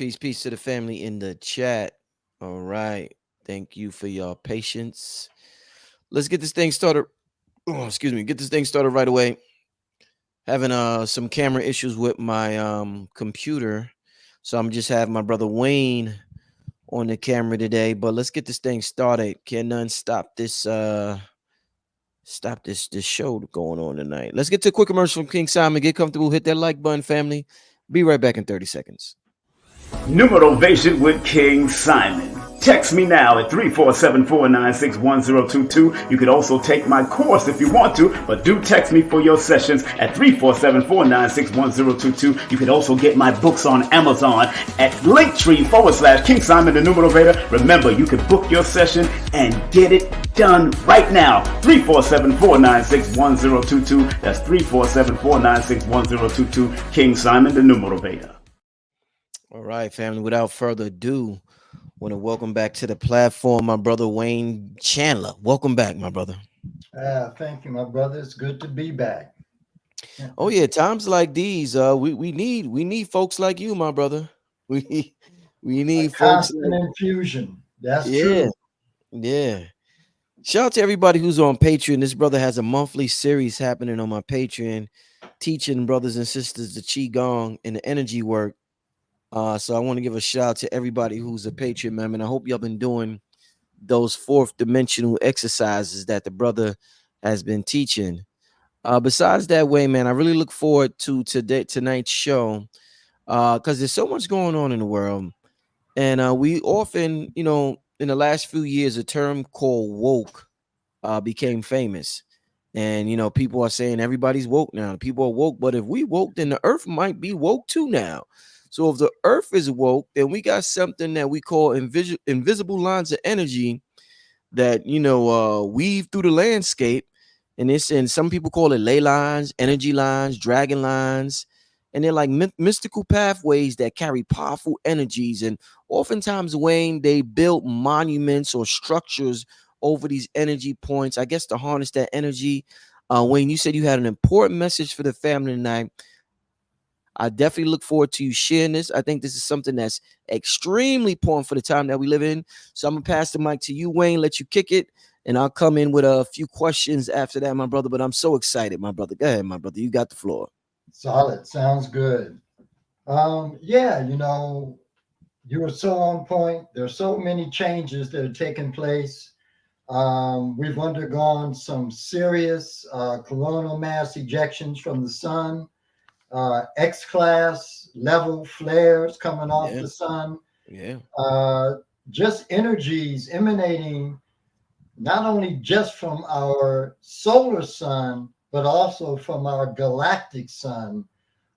Peace to the family in the chat. All right. Thank you for your patience. Let's get this thing started. Oh, excuse me. Get this thing started right away. Having some camera issues with my computer. So I'm just having my brother Wayne on the camera today. But let's get this thing started. Can none stop this show going on tonight. Let's get to a quick commercial from King Simon. Get comfortable, hit that like button, family. Be right back in 30 seconds. Numerovation with King Simon. Text me now at 347-496-1022. You could also take my course if you want to, but do text me for your sessions at 347-496-1022. You could also get my books on Amazon at Linktree/King Simon the Numerovator. Remember, you can book your session and get it done right now. 347-496-1022. That's 347-496-1022. King Simon the Numerovator. All right, family. Without further ado, want to welcome back to the platform my brother Wayne Chandler. Welcome back, my brother. Thank you, my brother. It's good to be back. Oh yeah, times like these, we need folks like you, my brother. We we A need folks constant like infusion. That's yeah, true. yeah. Shout out to everybody who's on Patreon. This brother has a monthly series happening on my Patreon, teaching brothers and sisters the qigong and the energy work. So I want to give a shout out to everybody who's a Patreon member, and I hope y'all been doing those fourth dimensional exercises that the brother has been teaching. Besides that way, man, I really look forward to tonight's show because there's so much going on in the world, and we often, in the last few years, a term called woke became famous. And people are saying everybody's woke now. People are woke, but if we woke, then the earth might be woke too now. So if the earth is woke, then we got something that we call invisible lines of energy that weave through the landscape. And some people call it ley lines, energy lines, dragon lines, and they're like mystical pathways that carry powerful energies. And oftentimes, Wayne, they build monuments or structures over these energy points, I guess, to harness that energy. Wayne, you said you had an important message for the family tonight. I definitely look forward to you sharing this. I think this is something that's extremely important for the time that we live in. So I'm gonna pass the mic to you, Wayne, let you kick it, and I'll come in with a few questions after that, my brother. But I'm so excited, my brother. Go ahead, my brother. You got the floor. Solid. Sounds good. Yeah, you were so on point. There's so many changes that are taking place. We've undergone some serious coronal mass ejections from the sun, X-class level flares coming off Yeah, the sun, yeah, uh, just energies emanating not only just from our solar sun, but also from our galactic sun,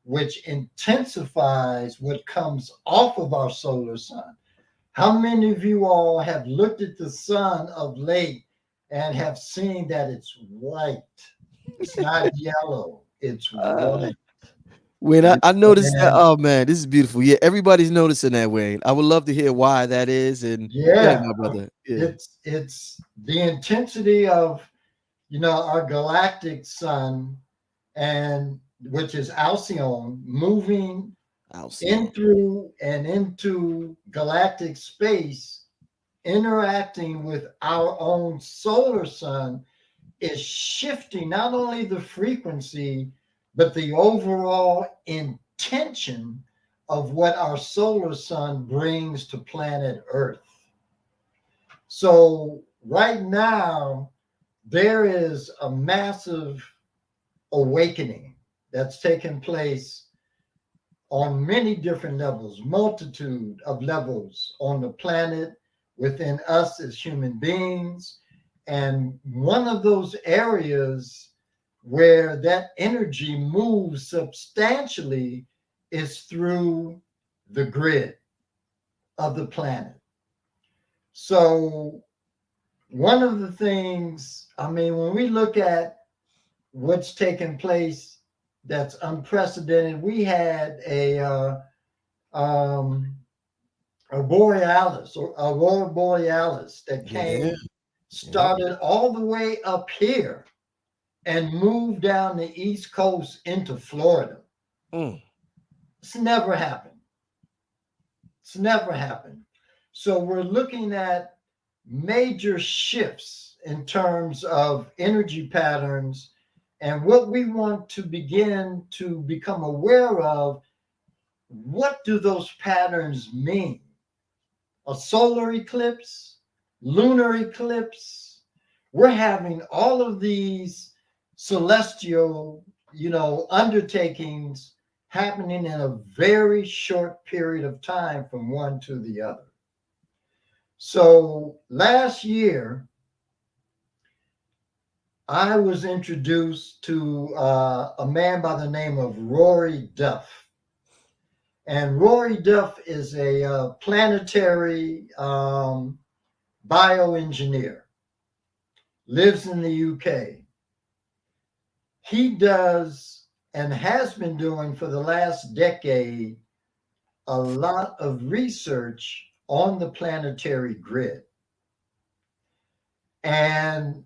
which intensifies what comes off of our solar sun. How many of you all have looked at the sun of late and have seen that it's white? It's not yellow, it's uh, white. when I noticed that, And oh man, this is beautiful. Yeah, everybody's noticing that, Wayne. I would love to hear why that is. And go ahead, yeah, my brother. Yeah, it's the intensity of our galactic sun, and which is Alcyon, moving I'll see in you. through and into galactic space, interacting with our own solar sun, is shifting not only the frequency, but the overall intention of what our solar sun brings to planet Earth. So, right now, there is a massive awakening that's taking place on many different levels, multitude of levels on the planet, within us as human beings. And one of those areas where that energy moves substantially is through the grid of the planet. So, one of the things, I mean, when we look at what's taking place that's unprecedented, we had um, a borealis or aurora borealis that Yeah, came, yeah. started all the way up here and moved down the east coast into Florida. Mm, It's never happened. It's never happened. So we're looking at major shifts in terms of energy patterns, and what we want to begin to become aware of, what do those patterns mean? A solar eclipse, lunar eclipse. We're having all of these celestial, undertakings happening in a very short period of time from one to the other. So last year, I was introduced to a man by the name of Rory Duff. And Rory Duff is a planetary bioengineer, lives in the UK. He does and has been doing for the last decade a lot of research on the planetary grid. And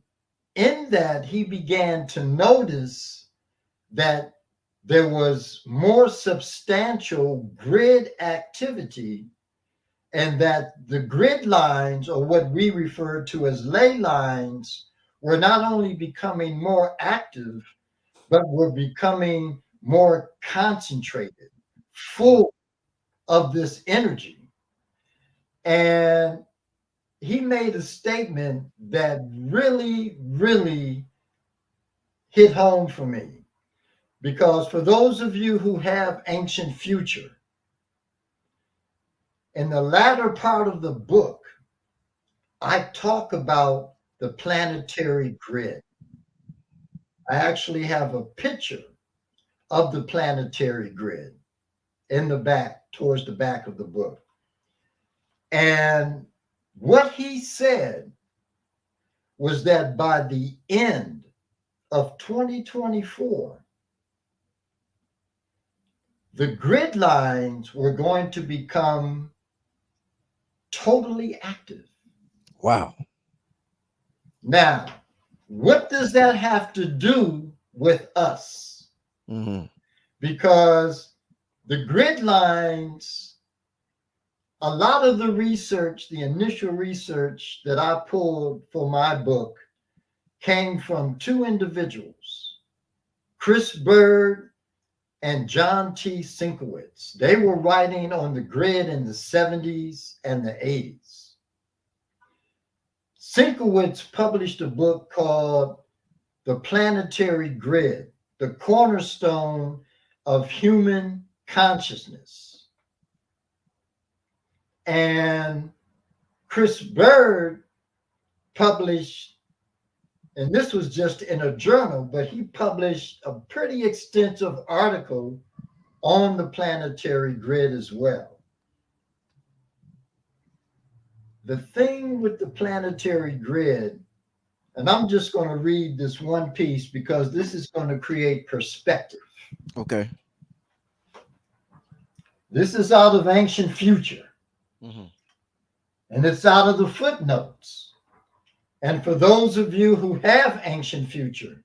in that, he began to notice that there was more substantial grid activity, and that the grid lines, or what we refer to as ley lines, were not only becoming more active, but were becoming more concentrated, full of this energy. And he made a statement that really, really hit home for me. Because for those of you who have Ancient Future, in the latter part of the book, I talk about the planetary grid. I actually have a picture of the planetary grid in the back, towards the back of the book. And what he said was that by the end of 2024, the grid lines were going to become totally active. Wow. Now, what does that have to do with us? Mm-hmm. Because the grid lines, a lot of the research, the initial research that I pulled for my book, came from two individuals, Chris Bird and John T. Sinkowitz. They were writing on the grid in the 70s and the 80s. Sinkowitz published a book called The Planetary Grid, the Cornerstone of Human Consciousness. And Chris Bird published, and this was just in a journal, but he published a pretty extensive article on the planetary grid as well. The thing with the planetary grid, and I'm just going to read this one piece because this is going to create perspective. Okay. This is out of Ancient Future. Mm-hmm. And it's out of the footnotes. And for those of you who have Ancient Future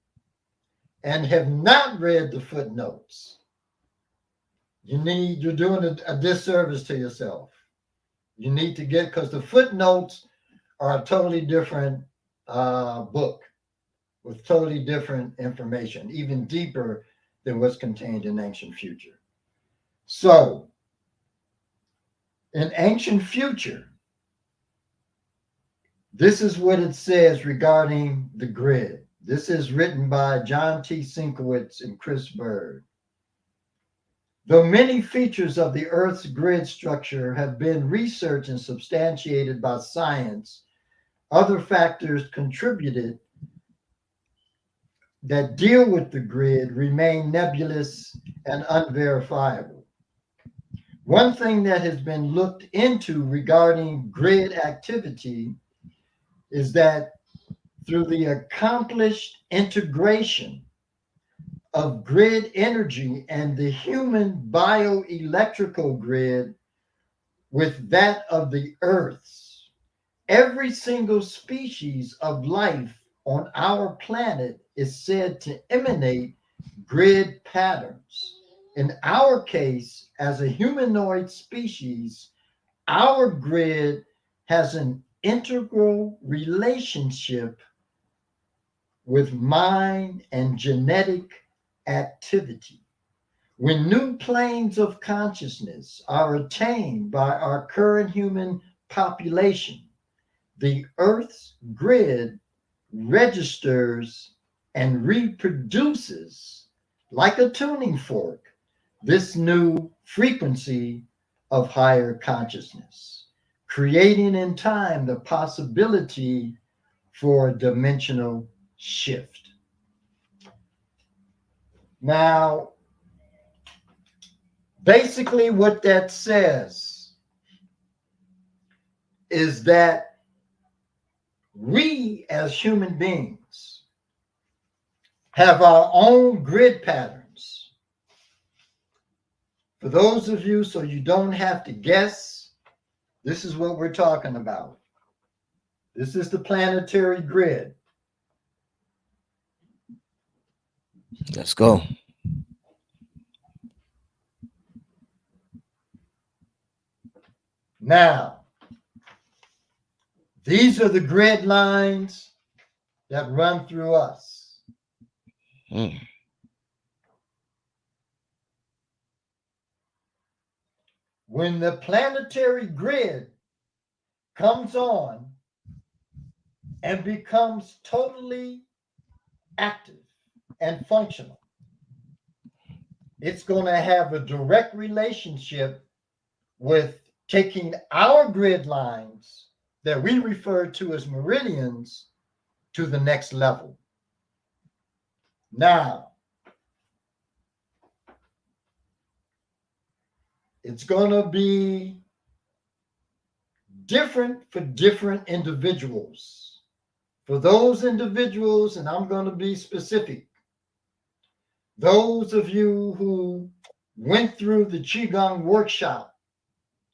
and have not read the footnotes, you're doing a disservice to yourself. You need to get, because the footnotes are a totally different book with totally different information, even deeper than what's contained in Ancient Future. So, in Ancient Future, this is what it says regarding the grid. This is written by John T. Sinkowitz and Chris Bird. Though many features of the Earth's grid structure have been researched and substantiated by science, other factors contributed that deal with the grid remain nebulous and unverifiable. One thing that has been looked into regarding grid activity is that through the accomplished integration of grid energy and the human bioelectrical grid with that of the Earth's, every single species of life on our planet is said to emanate grid patterns. In our case, as a humanoid species, Our grid has an integral relationship with mind and genetic activity. When new planes of consciousness are attained by our current human population, the Earth's grid registers and reproduces, like a tuning fork, this new frequency of higher consciousness, creating in time the possibility for a dimensional shift. Now, basically, what that says is that we as human beings have our own grid patterns. For those of you, so you don't have to guess, this is what we're talking about. This is the planetary grid. Let's go. Now, these are the grid lines that run through us. Mm. When the planetary grid comes on and becomes totally active and functional, it's going to have a direct relationship with taking our grid lines that we refer to as meridians to the next level. Now, it's going to be different for different individuals. For those individuals, and I'm going to be specific, those of you who went through the Qigong workshop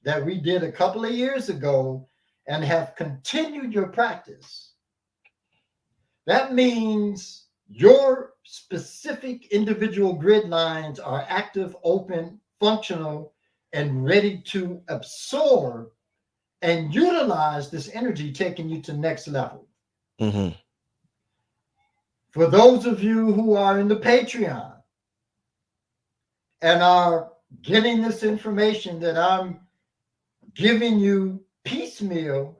that we did a couple of years ago and have continued your practice, that means your specific individual grid lines are active, open, functional, and ready to absorb and utilize this energy, taking you to next level. Mm-hmm. For those of you who are in the Patreon and are getting this information that I'm giving you piecemeal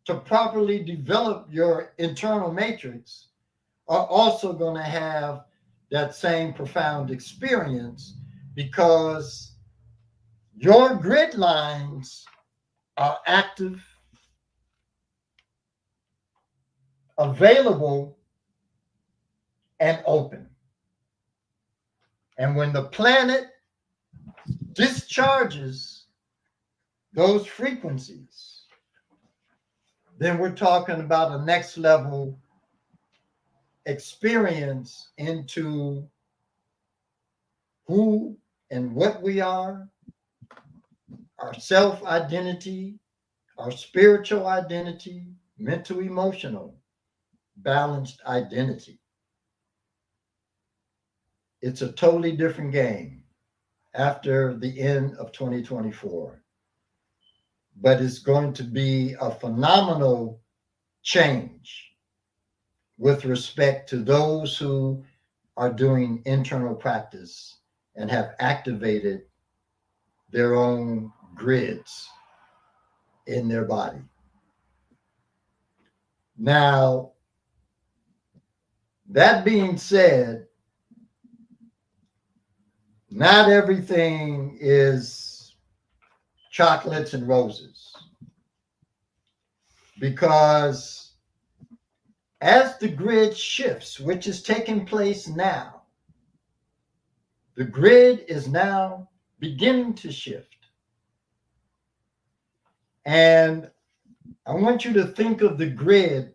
to properly develop your internal matrix, are also going to have that same profound experience, because your grid lines are active, available, and open. And when the planet discharges those frequencies, then we're talking about a next level experience into who and what we are, our self-identity, our spiritual identity, mental, emotional, balanced identity. It's a totally different game after the end of 2024. But it's going to be a phenomenal change with respect to those who are doing internal practice and have activated their own grids in their body. Now, that being said, not everything is chocolates and roses, because as the grid shifts, which is taking place now, the grid is now beginning to shift. And I want you to think of the grid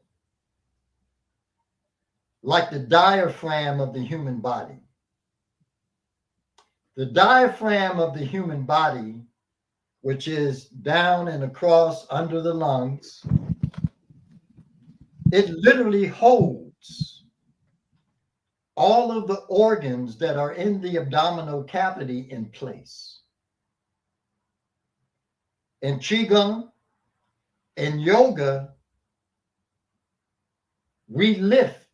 like the diaphragm of the human body. The diaphragm of the human body, which is down and across under the lungs, it literally holds all of the organs that are in the abdominal cavity in place. in Qigong, in yoga, we lift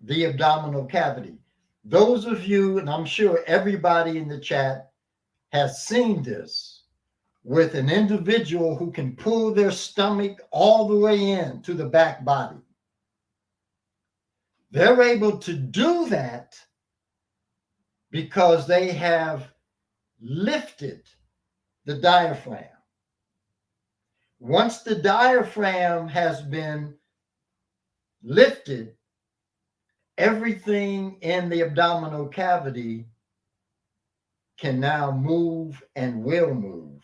the abdominal cavity. Those of you, and I'm sure everybody in the chat has seen this, with an individual who can pull their stomach all the way in to the back body. They're able to do that because they have lifted the diaphragm. Once the diaphragm has been lifted, everything in the abdominal cavity can now move and will move,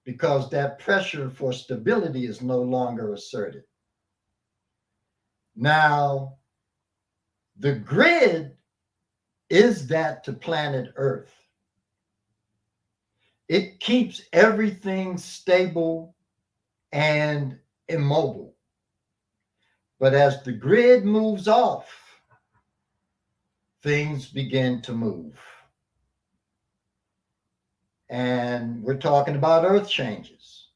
because that pressure for stability is no longer asserted. Now, the grid is that to planet Earth. It keeps everything stable and immobile. But as the grid moves off, things begin to move. And we're talking about Earth changes.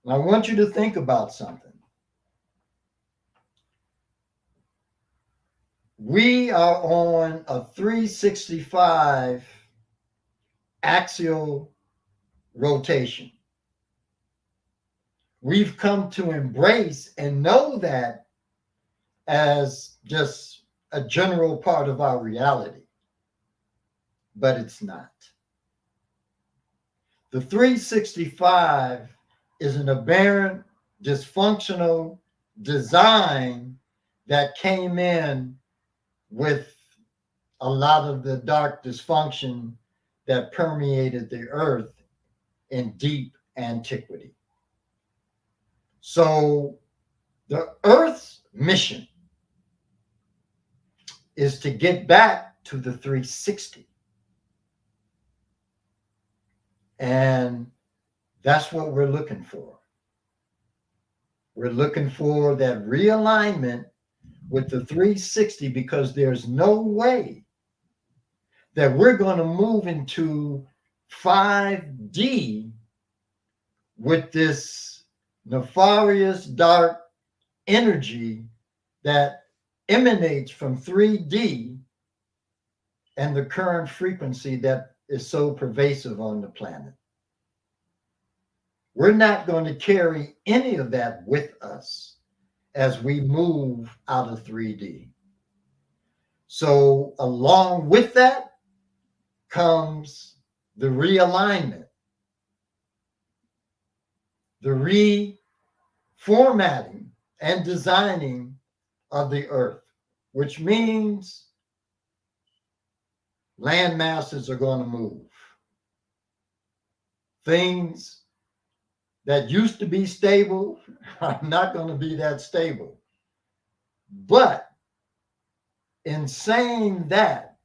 And I want you to think about something. We are on a 365 axial rotation. We've come to embrace and know that as just a general part of our reality, but it's not. The 365 is an aberrant, dysfunctional design that came in with a lot of the dark dysfunction that permeated the earth in deep antiquity. So the Earth's mission is to get back to the 360. And that's what we're looking for. We're looking for that realignment with the 360, because there's no way that we're going to move into 5D with this nefarious dark energy that emanates from 3D and the current frequency that is so pervasive on the planet. We're not going to carry any of that with us as we move out of 3D. So along with that comes the realignment, the reformatting and designing of the earth, which means land masses are going to move. Things that used to be stable are not going to be that stable. But in saying that,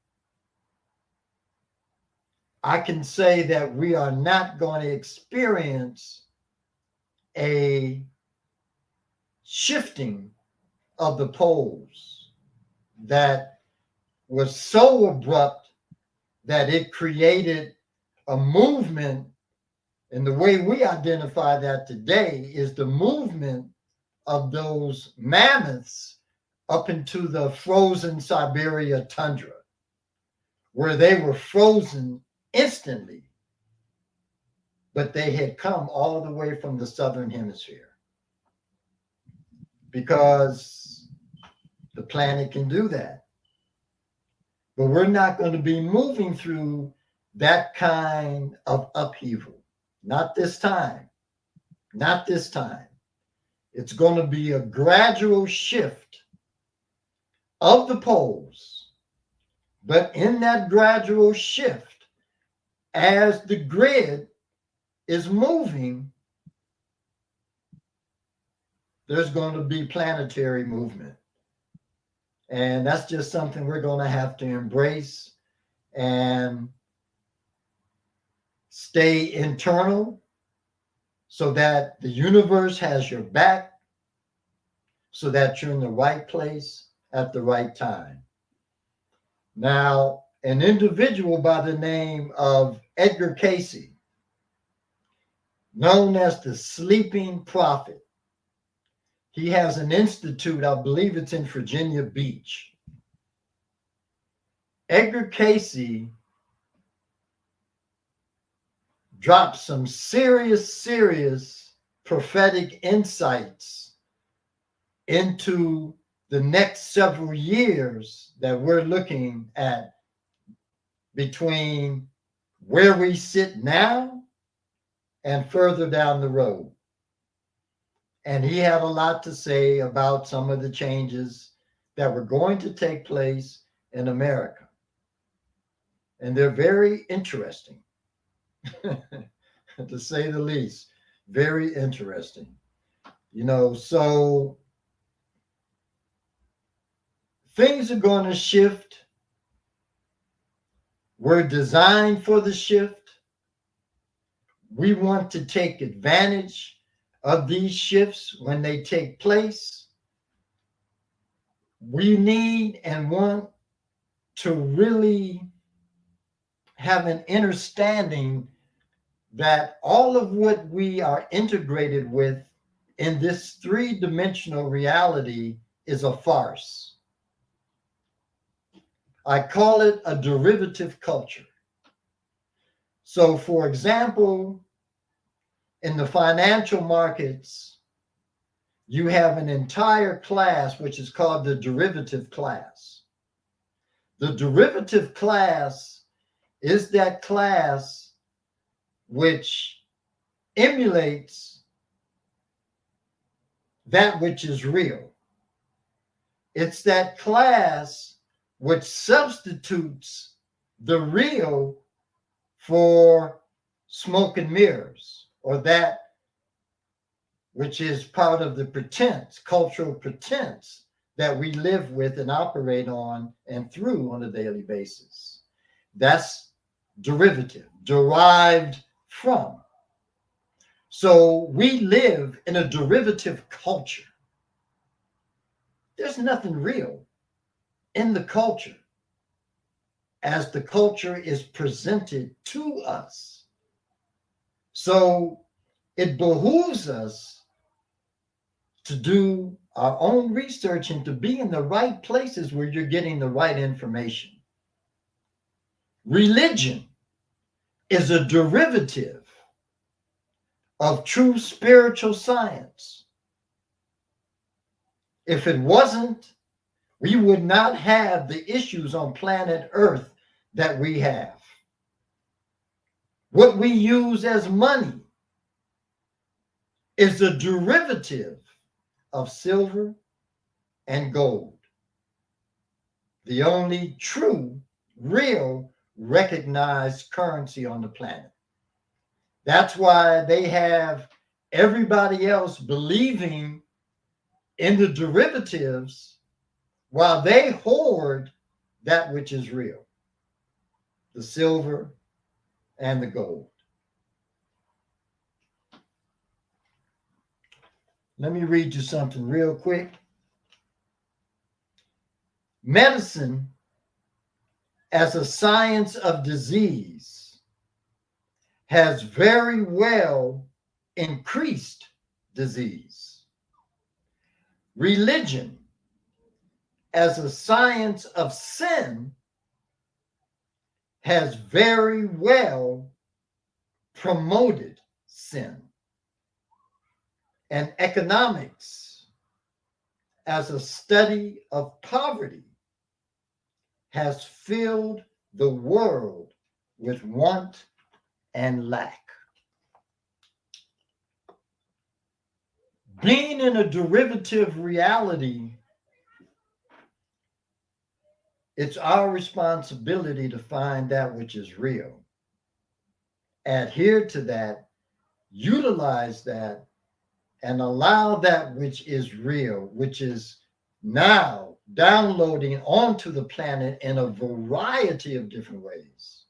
I can say that we are not going to experience a shifting of the poles that was so abrupt that it created a movement. And the way we identify that today is the movement of those mammoths up into the frozen Siberia tundra, where they were frozen instantly, but they had come all the way from the southern hemisphere, because the planet can do that. But we're not going to be moving through that kind of upheaval. Not this time. Not this time. It's going to be a gradual shift of the poles. But in that gradual shift, as the grid is moving, there's going to be planetary movement. And that's just something we're going to have to embrace and stay internal, so that the universe has your back, so that you're in the right place at the right time. Now, an individual by the name of Edgar Cayce known as the sleeping prophet. He has an institute, I believe it's in Virginia Beach. Edgar Casey dropped some serious prophetic insights into the next several years that we're looking at, between where we sit now and further down the road. And he had a lot to say about some of the changes that were going to take place in America. And they're very interesting, to say the least. Very interesting. You know, so things are going to shift. We're designed for the shift. We want to take advantage of these shifts when they take place. We need and want to really have an understanding that all of what we are integrated with in this three-dimensional reality is a farce. I call it a derivative culture. So, for example, in the financial markets, you have an entire class which is called the derivative class. The derivative class is that class which emulates that which is real. It's that class which substitutes the real for smoke and mirrors, or that which is part of the pretense, cultural pretense that we live with and operate on and through on a daily basis. That's derivative, derived from. So we live in a derivative culture. There's nothing real in the culture as the culture is presented to us. So it behooves us to do our own research and to be in the right places where you're getting the right information. Religion is a derivative of true spiritual science. If it wasn't, we would not have the issues on planet Earth that we have. What we use as money is a derivative of silver and gold. The only true, real, recognized currency on the planet. That's why they have everybody else believing in the derivatives while they hoard that which is real, the silver and the gold. Let me read you something real quick. Medicine as a science of disease has very well increased disease. Religion as a science of sin has very well promoted sin. And economics as a study of poverty has filled the world with want and lack. Being in a derivative reality, it's our responsibility to find that which is real, adhere to that, utilize that, and allow that which is real, which is now downloading onto the planet in a variety of different ways,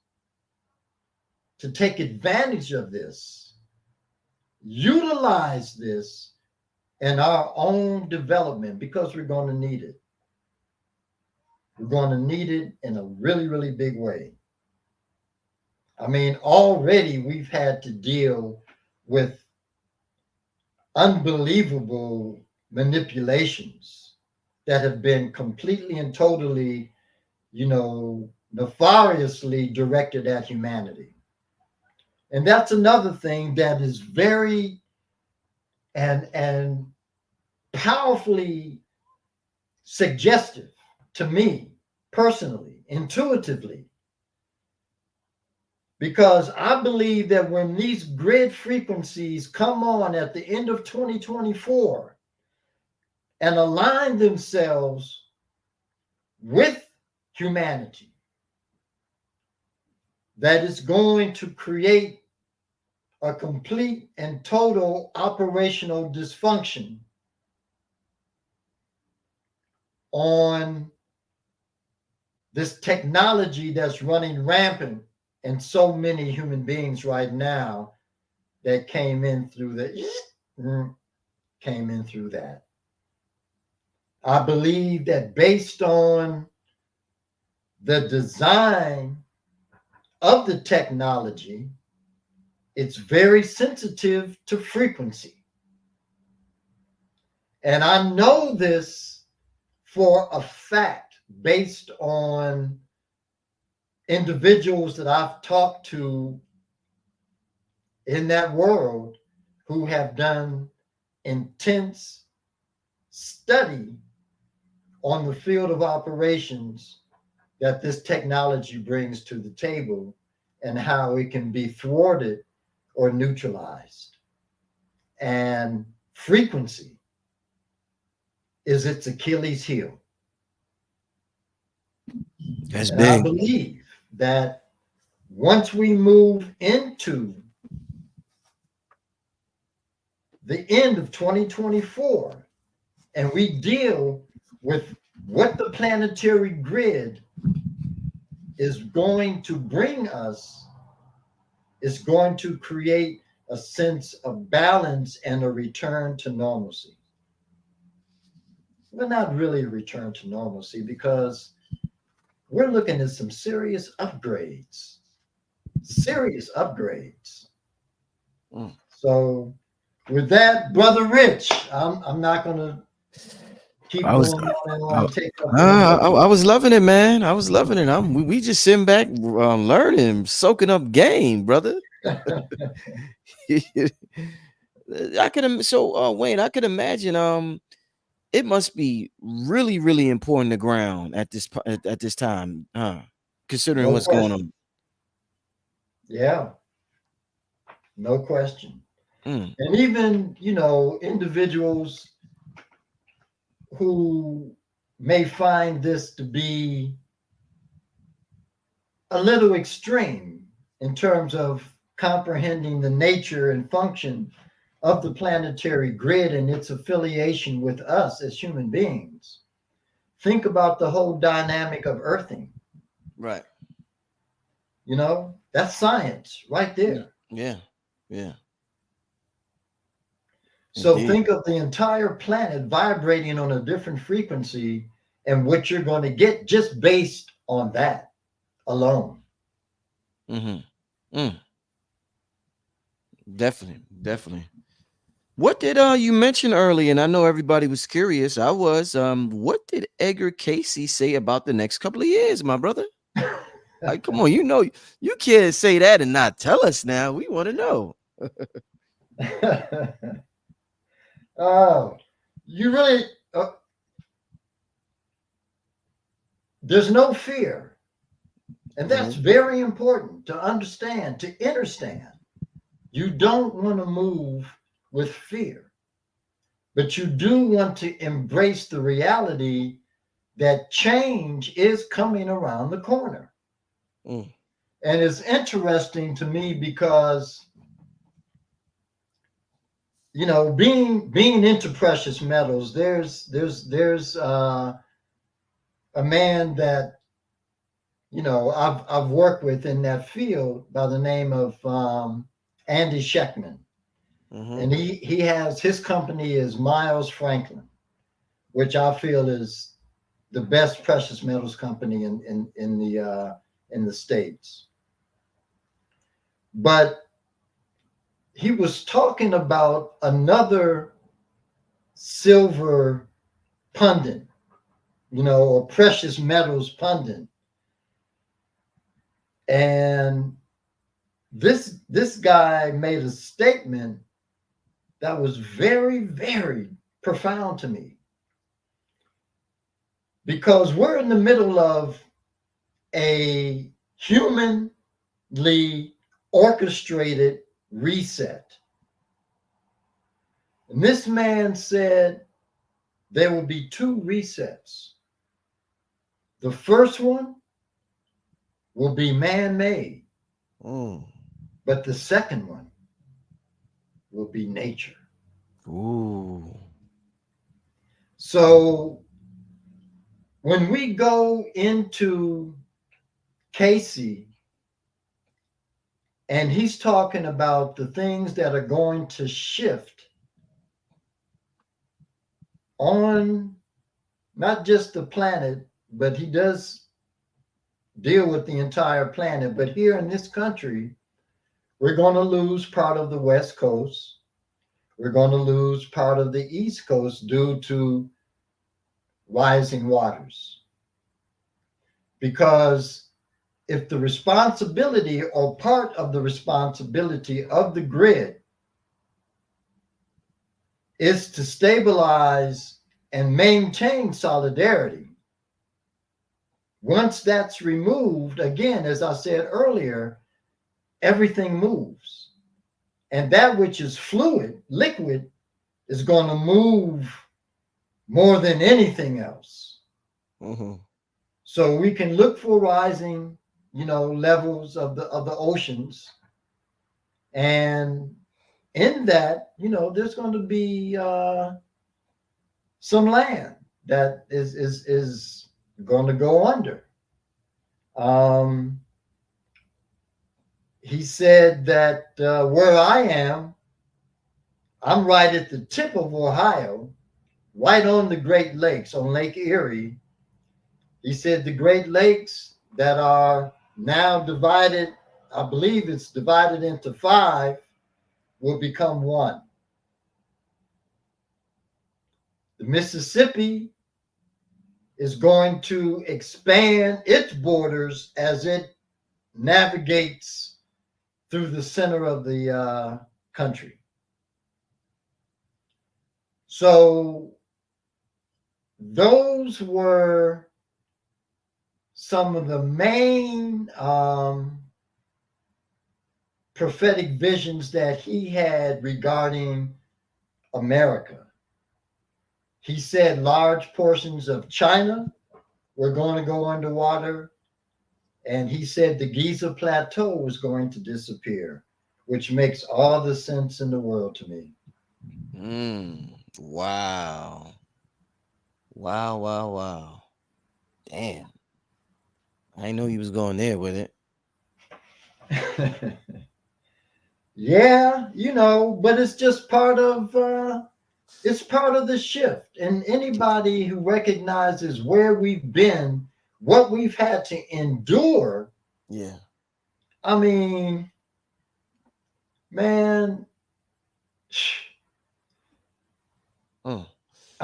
to take advantage of this, utilize this in our own development, because we're going to need it. We're going to need it in a really, really big way. I mean, already we've had to deal with unbelievable manipulations that have been completely and totally, nefariously directed at humanity. And that's another thing that is very and powerfully suggestive to me personally, intuitively, because I believe that when these grid frequencies come on at the end of 2024 and align themselves with humanity, that is going to create a complete and total operational dysfunction on this technology that's running rampant in so many human beings right now that came in through that. I believe that based on the design of the technology, it's very sensitive to frequency. And I know this for a fact based on individuals that I've talked to in that world who have done intense study on the field of operations that this technology brings to the table and how it can be thwarted or neutralized. And frequency is its Achilles heel. That's and big. I believe that once we move into the end of 2024 and we deal with what the planetary grid is going to bring us, is going to create a sense of balance and a return to normalcy. Well, not really a return to normalcy, because we're looking at some serious upgrades. Serious upgrades. Mm. So with that, Brother Rich, I'm not going to keep I was, going on and I, on. Take up I was loving it, man. I was loving it. We just sitting back, learning, soaking up game, brother. Wayne, I could imagine. It must be really, really important to ground at this time, considering no what's going question. on. Yeah, no question. Mm. And even, individuals who may find this to be a little extreme in terms of comprehending the nature and function of the planetary grid and its affiliation with us as human beings. Think about the whole dynamic of earthing. Right. That's science right there. Yeah. Yeah. So Indeed. think of the entire planet vibrating on a different frequency and what you're going to get just based on that alone. Mm-hmm. Mm. Definitely. What did you mention earlier? And I know everybody was curious. I was. What did Edgar Casey say about the next couple of years, my brother? Like, come on, you can't say that and not tell us now. We want to know. Oh, you really, there's no fear. And that's very important to understand, to understand. You don't want to move with fear, but you do want to embrace the reality that change is coming around the corner. Mm. And it's interesting to me because, being into precious metals, there's a man that I've worked with in that field by the name of Andy Sheckman. Mm-hmm. And he has, his company is Miles Franklin, which I feel is the best precious metals company in the States. But he was talking about another silver pundit, or precious metals pundit. And this guy made a statement that was very, very profound to me. Because we're in the middle of a humanly orchestrated reset. And this man said there will be two resets. The first one will be man-made, but the second one will be nature. Ooh. So when we go into Casey, and he's talking about the things that are going to shift on not just the planet, but he does deal with the entire planet. But here in this country, we're going to lose part of the West Coast. We're going to lose part of the East Coast due to rising waters. Because if the responsibility or part of the responsibility of the grid is to stabilize and maintain solidarity, once that's removed, again, as I said earlier, everything moves. And that which is fluid, liquid, is going to move more than anything else. Mm-hmm. So we can look for rising, levels of the oceans, and in that, there's going to be some land that is going to go under. He said that where I am, I'm right at the tip of Ohio, right on the Great Lakes, on Lake Erie. He said the Great Lakes that are now divided, I believe it's divided into 5, will become 1. The Mississippi is going to expand its borders as it navigates through the center of the country. So those were some of the main prophetic visions that he had regarding America. He said large portions of China were going to go underwater, and he said the Giza Plateau was going to disappear, which makes all the sense in the world to me. Wow. Wow. Damn. I know he was going there with it. Yeah, but it's just part of the shift. And anybody who recognizes where we've been, what we've had to endure. Yeah. I mean, man, I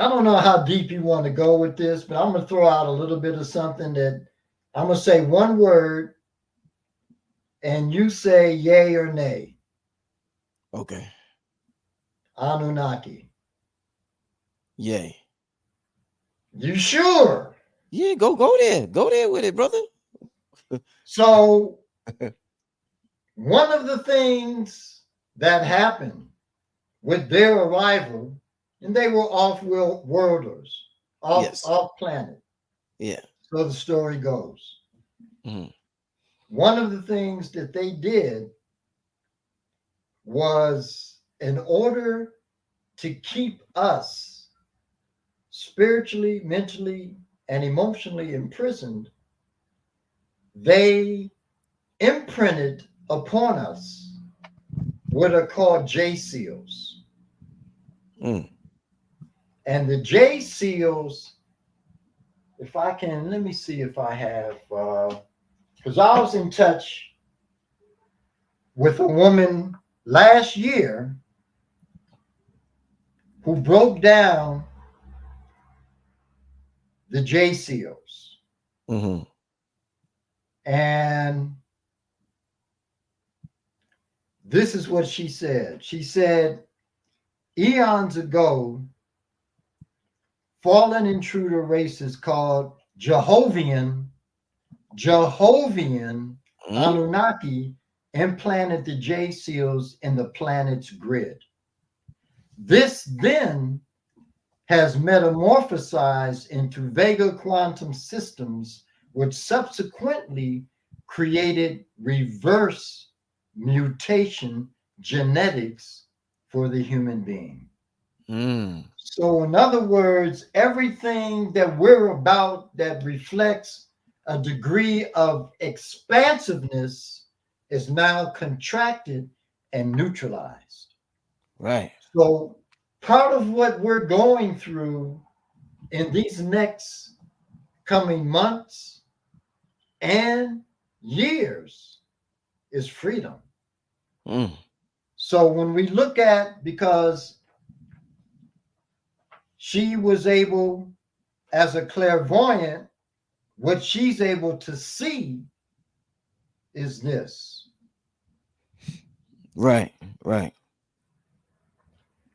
don't know how deep you want to go with this, but I'm going to throw out a little bit of something that I'm going to say one word and you say yay or nay. Okay. Anunnaki. Yay. You sure? Yeah, go there. Go there with it, brother. So one of the things that happened with their arrival, and they were off-worlders, off planet. Yeah. So the story goes. Mm-hmm. One of the things that they did was, in order to keep us spiritually, mentally, and emotionally imprisoned, they imprinted upon us what are called J seals. And the J seals, if I can, let me see if I have, because I was in touch with a woman last year who broke down the J seals. Mm-hmm. And this is what she said. She said, eons ago, fallen intruder races called Jehovian Anunnaki implanted the J seals in the planet's grid. This then has metamorphosized into Vega quantum systems, which subsequently created reverse mutation genetics for the human being. Mm. So, in other words, everything that we're about that reflects a degree of expansiveness is now contracted and neutralized. Right. So, part of what we're going through in these next coming months and years is freedom. Mm. So, when we look at, because she was able, as a clairvoyant, what she's able to see is this. Right. Right.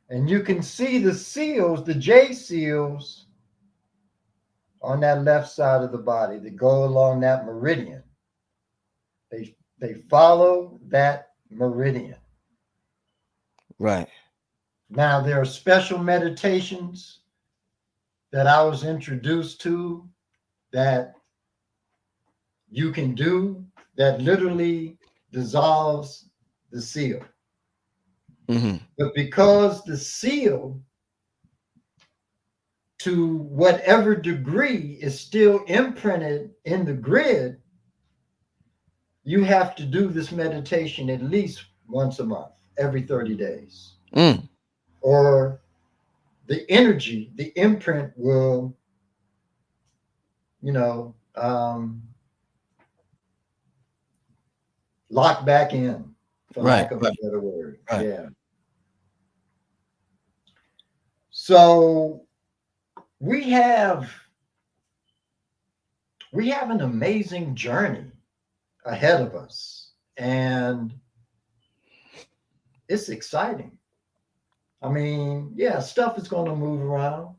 And you can see the seals, the J seals, on that left side of the body that go along that meridian. They follow that meridian. Right. Now, there are special meditations that I was introduced to that you can do that literally dissolves the seal. Mm-hmm. But because the seal, to whatever degree, is still imprinted in the grid, you have to do this meditation at least once a month, every 30 days. Mm. Or the energy, the imprint will, lock back in, for Right. lack of Right. a better word. Right. Yeah. So we have an amazing journey ahead of us, and it's exciting. I mean, yeah, stuff is going to move around,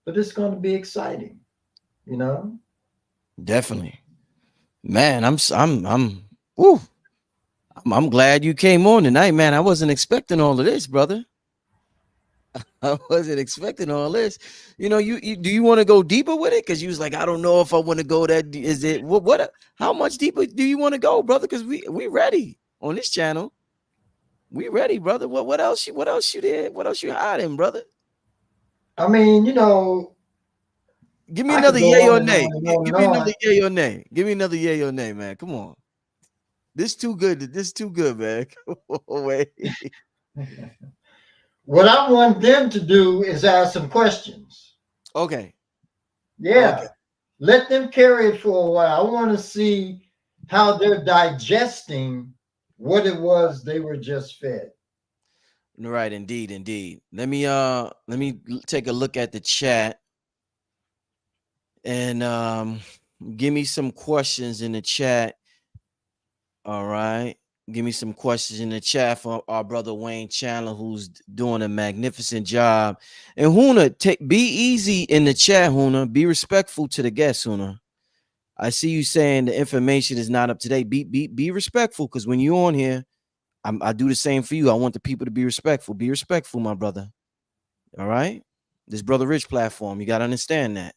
but it's going to be exciting, you know? Definitely. Man, woo. I'm glad you came on tonight, man. I wasn't expecting all of this, brother. I wasn't expecting all this. You know, you do you want to go deeper with it? Because you was like, I don't know if I want to go that. Is it what? How much deeper do you want to go, brother? Because we ready on this channel. We ready, brother. What else? What else you did? What else you hiding, brother? I mean, Give me I could another go yay on or and nay. on and on Give and me another on. yay or nay. Give me another yay or nay, man. Come on. This too good. This too good, man. Wait. What I want them to do is ask some questions. Okay. Yeah. Okay. Let them carry it for a while. I want to see how they're digesting what it was they were just fed. Right, indeed. Let me take a look at the chat and give me some questions in the chat. All right. Give me some questions in the chat for our brother Wayne Chandler, who's doing a magnificent job. And Huna, be easy in the chat, Huna. Be respectful to the guests, Huna. I see you saying the information is not up to date. Be respectful, because when you're on here, I do the same for you. I want the people to be respectful. Be respectful, my brother. All right. This Brother Rich platform, you got to understand that.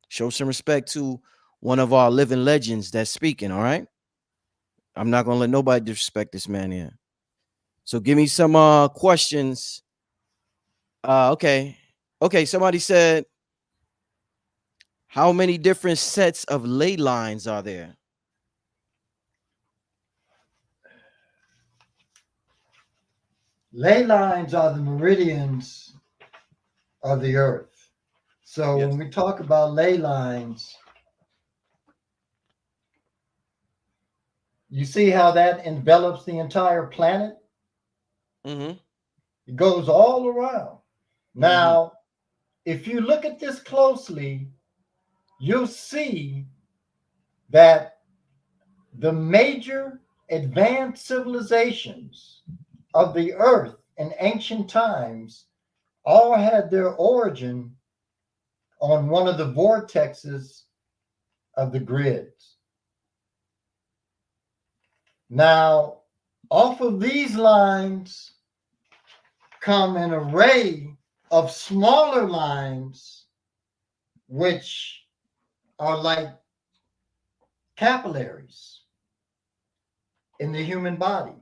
Show some respect to one of our living legends that's speaking. All right. I'm not going to let nobody disrespect this man here. So give me some questions. Okay. Somebody said, how many different sets of ley lines are there? Ley lines are the meridians of the earth. So Yes. when we talk about ley lines, you see how that envelops the entire planet? Mm-hmm. It goes all around. Mm-hmm. Now, if you look at this closely, you'll see that the major advanced civilizations of the earth in ancient times all had their origin on one of the vortexes of the grids. Now, off of these lines come an array of smaller lines, which are like capillaries in the human body.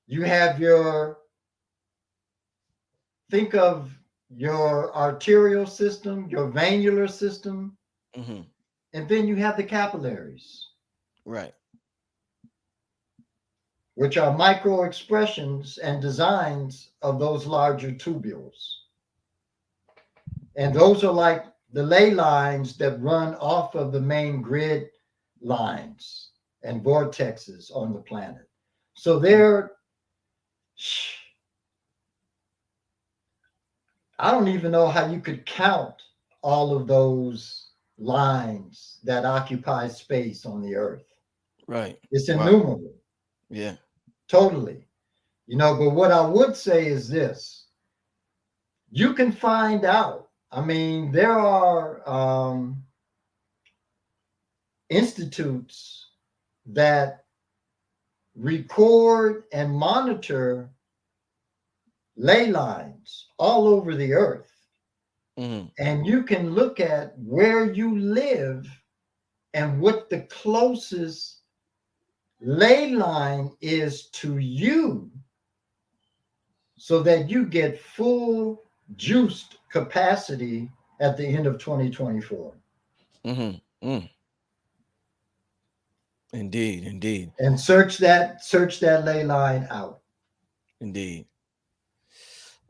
You have think of your arterial system, your venular system, Mm-hmm. and then you have the capillaries, Right. which are micro expressions and designs of those larger tubules. And those are like the ley lines that run off of the main grid lines and vortexes on the planet. So I don't even know how you could count all of those lines that occupy space on the earth. Right. It's Wow. innumerable, Yeah. totally. But what I would say is this: you can find out. I mean, there are institutes that record and monitor ley lines all over the earth. Mm-hmm. And you can look at where you live and what the closest ley line is to you so that you get full juiced capacity at the end of 2024. Mm-hmm. Mm. Indeed. Indeed. And search that ley line out. Indeed.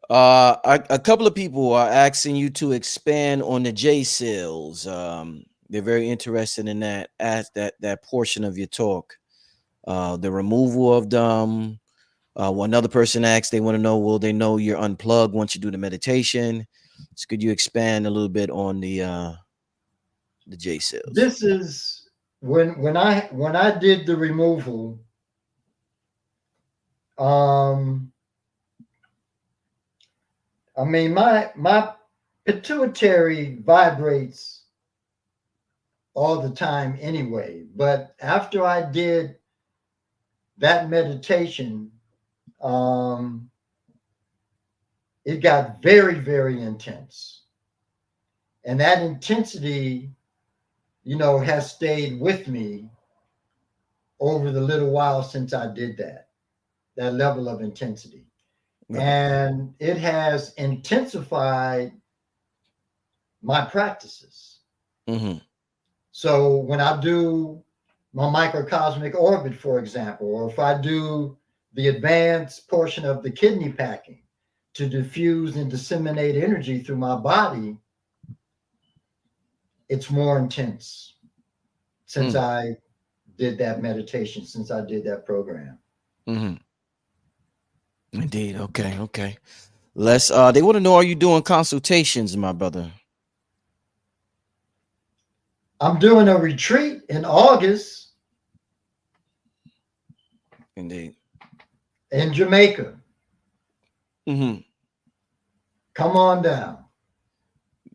A couple of people are asking you to expand on the J cells. They're very interested in that as that portion of your talk. The removal of them. One other person asked, they want to know, will they know you're unplugged once you do the meditation? So could you expand a little bit on the J cells? This is when I did the removal. Um, I mean, my pituitary vibrates all the time anyway. But after I did that meditation, um, it got very, very intense. And that intensity, has stayed with me over the little while since I did that level of intensity. Right. And it has intensified my practices. Mm-hmm. So when I do my microcosmic orbit, for example, or if I do the advanced portion of the kidney packing to diffuse and disseminate energy through my body, it's more intense since Mm. I did that meditation, since I did that program. Mm-hmm. Indeed. Okay. Okay. Let's. They want to know, are you doing consultations, my brother? I'm doing a retreat in August Indeed. in Jamaica. Mm-hmm. Come on down.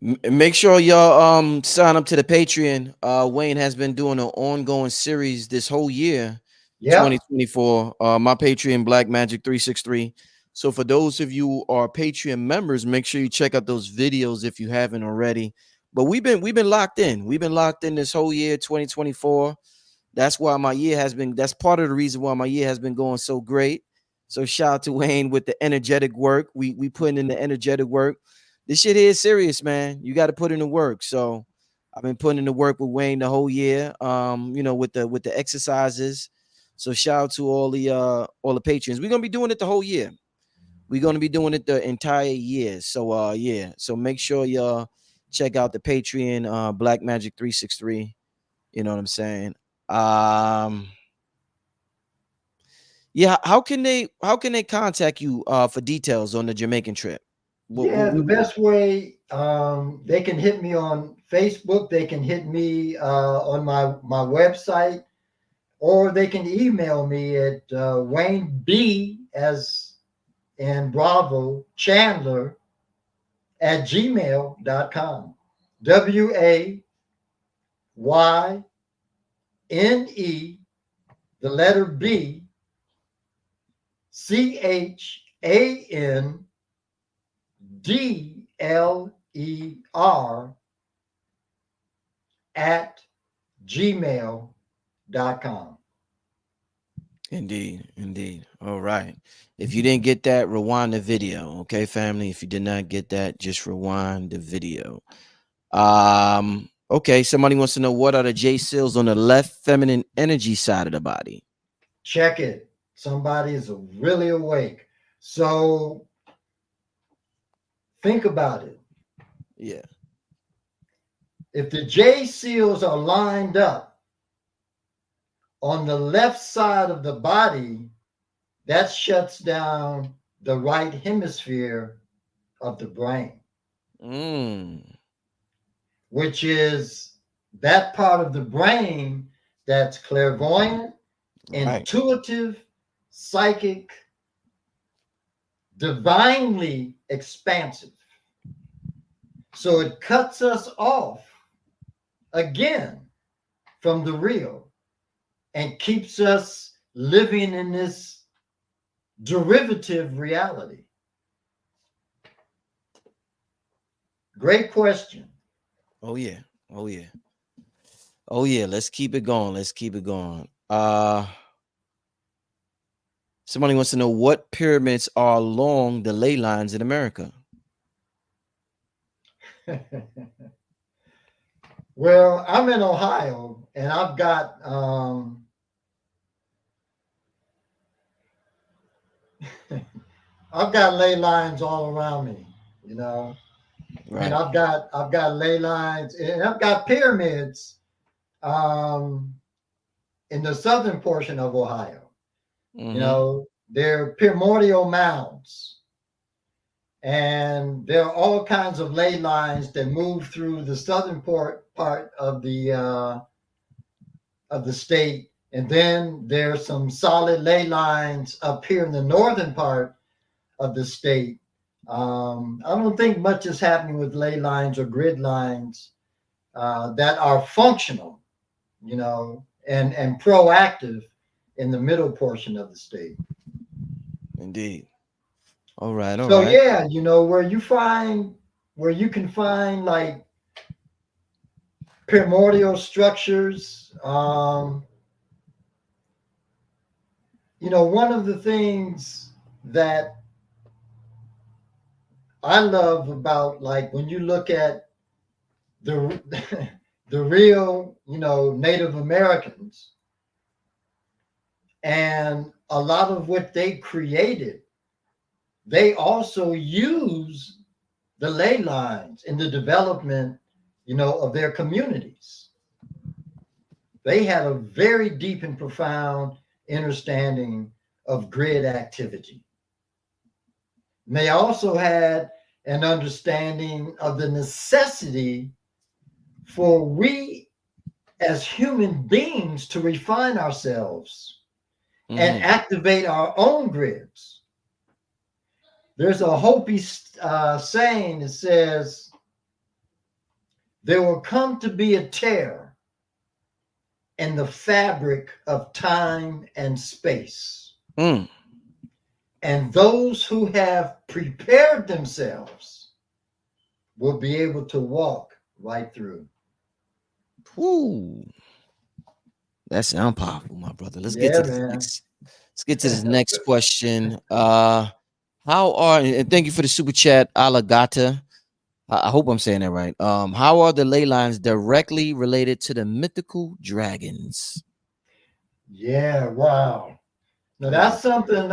Make sure y'all sign up to the Patreon. Wayne has been doing an ongoing series this whole year, Yep. 2024. My Patreon, Black Magic 363. So for those of you who are Patreon members, make sure you check out those videos if you haven't already. But we've been locked in. We've been locked in this whole year, 2024. That's why my year has been. That's part of the reason why my year has been going so great. So shout out to Wayne with the energetic work. We putting in the energetic work. This shit here is serious, man. You got to put in the work. So I've been putting in the work with Wayne the whole year. With the exercises. So shout out to all the patrons. We're gonna be doing it the whole year. We're gonna be doing it the entire year. So yeah. So make sure y'all check out the Patreon, Black Magic 363. You know what I'm saying? Um Yeah, how can they contact you for details on the Jamaican trip? Yeah, the best way, they can hit me on Facebook, they can hit me on my website, or they can email me at Wayne B as in Bravo Chandler at gmail.com. WAYNE, the letter B, CHANDLER at gmail.com. Indeed, indeed. All right. If you didn't get that, rewind the video. Okay, family. If you did not get that, just rewind the video. Okay, somebody wants to know, what are the J seals on the left feminine energy side of the body? Check it. Somebody is really awake. So think about it. Yeah. If the J seals are lined up on the left side of the body, that shuts down the right hemisphere of the brain, which is that part of the brain that's clairvoyant, Right. intuitive, psychic, divinely expansive. So it cuts us off again from the real and keeps us living in this derivative reality. Great question. Oh yeah. Oh yeah. Oh yeah. Let's keep it going. Let's keep it going. Somebody wants to know, what pyramids are along the ley lines in America? Well, I'm in Ohio and I've got I've got ley lines all around me, you know. I mean, Right. I've got ley lines and I've got pyramids um, in the southern portion of Ohio. You know, they're primordial mounds, and there are all kinds of ley lines that move through the southern part of the state, and then there's some solid ley lines up here in the northern part of the state. I don't think much is happening with ley lines or grid lines that are functional, you know, and proactive in the middle portion of the state. Indeed. All right. All So right. yeah, you know, where you can find like primordial structures. You know, one of the things that I love about, like, when you look at the the real, you know, Native Americans and a lot of what they created, they also use the ley lines in the development, you know, of their communities. They had a very deep and profound understanding of grid activity. And they also had an understanding of the necessity for we as human beings to refine ourselves and activate our own grids. There's a Hopi saying that says, there will come to be a tear in the fabric of time and space. And those who have prepared themselves will be able to walk right through. Woo. That sounds powerful, my brother. Let's get Yeah, to this man. next. Let's get to this next question. How are, and thank you for the super chat, Alagata. I hope I'm saying that right. How are the ley lines directly related to the mythical dragons? Yeah, wow. Now that's something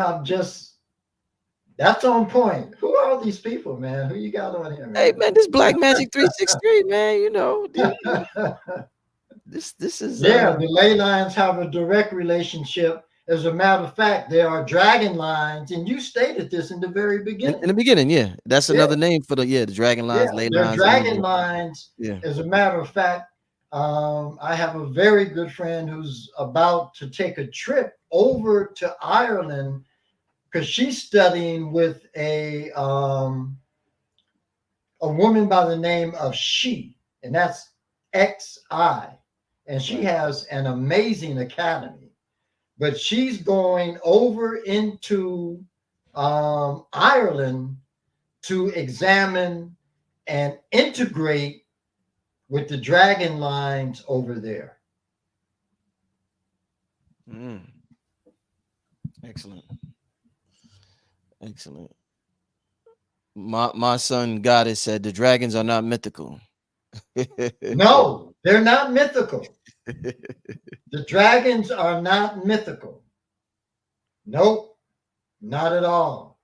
that's on point. Who are all these people, man? Who you got on here, Hey man? man, this Black Magic 363, man. You know, this is Yeah, the ley lines have a direct relationship As a matter of fact, there are dragon lines, and you stated this in the very beginning. In the beginning, yeah. That's Yeah. another name for the dragon Yeah, lines, ley they're lines. dragon lines. Yeah. As a matter of fact, I have a very good friend who's about to take a trip over to Ireland because she's studying with a woman by the name of She, and that's XI, and she has an amazing academy. But she's going over into Ireland to examine and integrate with the dragon lines over there. Excellent. Excellent. My son Goddess said the dragons are not mythical. No, they're not mythical. The dragons are not mythical. Nope, not at all.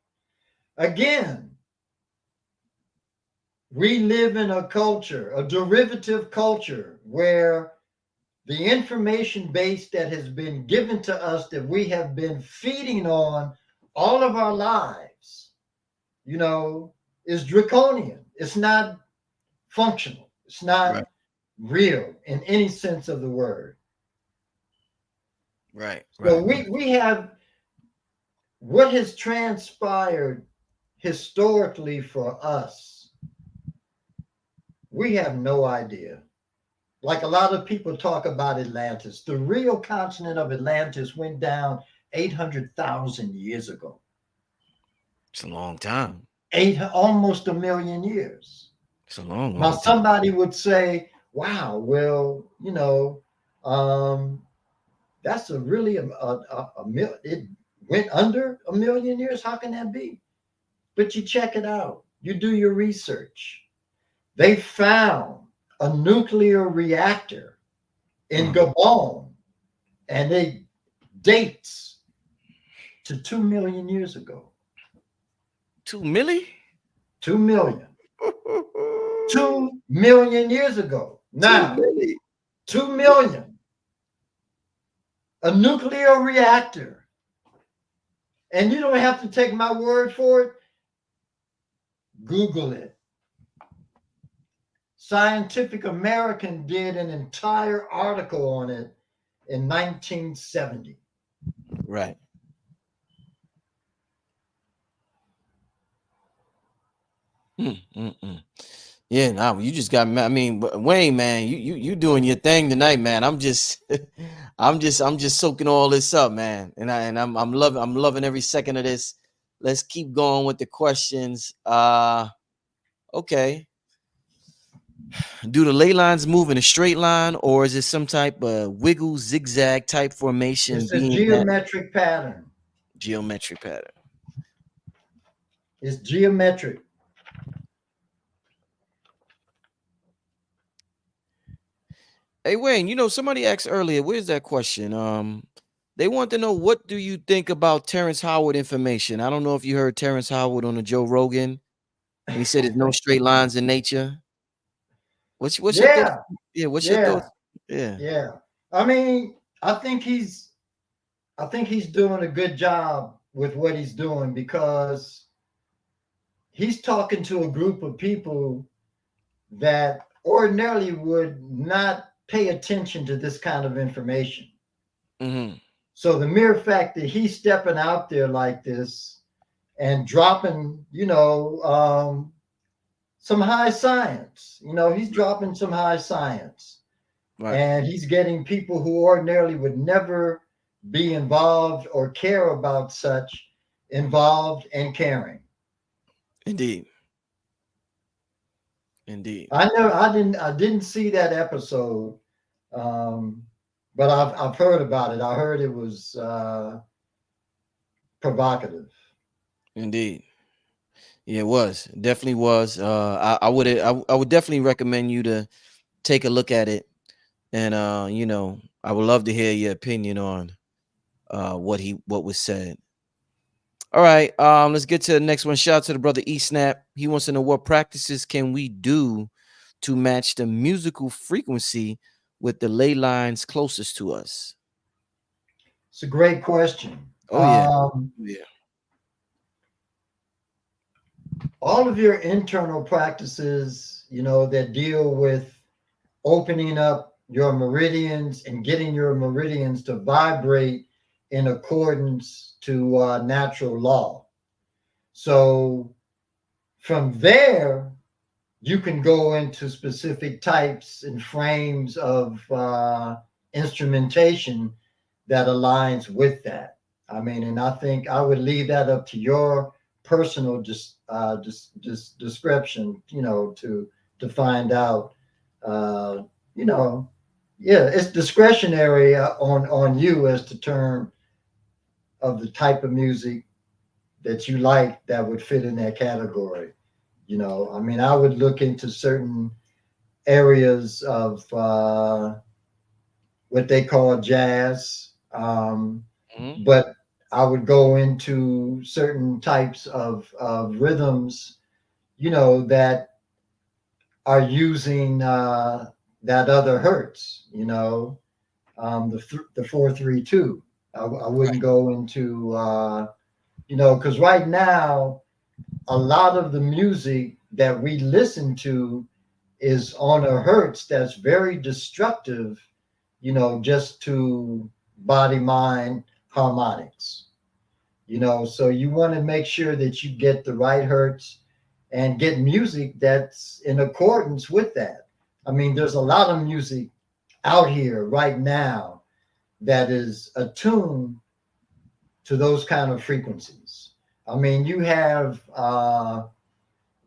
Again, we live in a culture, a derivative culture, where the information base that has been given to us that we have been feeding on all of our lives, is draconian. It's not functional. It's not real in any sense of the word. Right. So we have what has transpired historically for us. We have no idea. Like a lot of people talk about Atlantis. The real continent of Atlantis went down 800,000 years ago. It's a long time. Almost a million years. It's a long Now, time. somebody would say, wow, well, that's a really, it went under a million years. How can that be? But you check it out. You do your research. They found a nuclear reactor in Gabon, and it dates to 2 million years ago. 2 million? 2 million. 2 million years ago. Now, 2 million. A nuclear reactor. And you don't have to take my word for it. Google it. Scientific American did an entire article on it in 1970. Right. Yeah, now you just got. I mean, Wayne, man, you doing your thing tonight, man. I'm just soaking all this up, man, and I'm loving every second of this. Let's keep going with the questions. Okay. Do the ley lines move in a straight line, or is it some type of wiggle, zigzag type formation? It's a geometric pattern. Geometric pattern. It's geometric. Hey, Wayne, somebody asked earlier, where's that question? They want to know, what do you think about Terrence Howard information? I don't know if you heard Terrence Howard on the Joe Rogan. And he said there's no straight lines in nature. What's your thoughts? Yeah, what's your thoughts? Yeah. I mean, I think he's doing a good job with what he's doing, because he's talking to a group of people that ordinarily would not pay attention to this kind of information. So the mere fact that he's stepping out there like this and dropping, some high science, he's dropping some high science, and he's getting people who ordinarily would never be involved or care about such involved and caring. Indeed. I didn't see that episode, but I've heard about it. I heard it was provocative. Indeed. Yeah, it was. It definitely was. I would definitely recommend you to take a look at it, and I would love to hear your opinion on what was said. All right, let's get to the next one. Shout out to the brother E Snap. He wants to know, what practices can we do to match the musical frequency with the ley lines closest to us? It's a great question. Oh yeah. Yeah. All of your internal practices, that deal with opening up your meridians and getting your meridians to vibrate in accordance to natural law. So from there, you can go into specific types and frames of instrumentation that aligns with that. I mean, and I think I would leave that up to your personal description, to find out, uh, you know, yeah, it's discretionary on you as to term of the type of music that you like that would fit in that category. I mean, I would look into certain areas of what they call jazz, Mhm. but I would go into certain types of rhythms, that are using that other hertz, the 432. I wouldn't Right. go into, because right now, a lot of the music that we listen to is on a hertz that's very destructive, just to body mind harmonics. So you want to make sure that you get the right hertz and get music that's in accordance with that. I mean, there's a lot of music out here right now that is attuned to those kind of frequencies. I mean, you have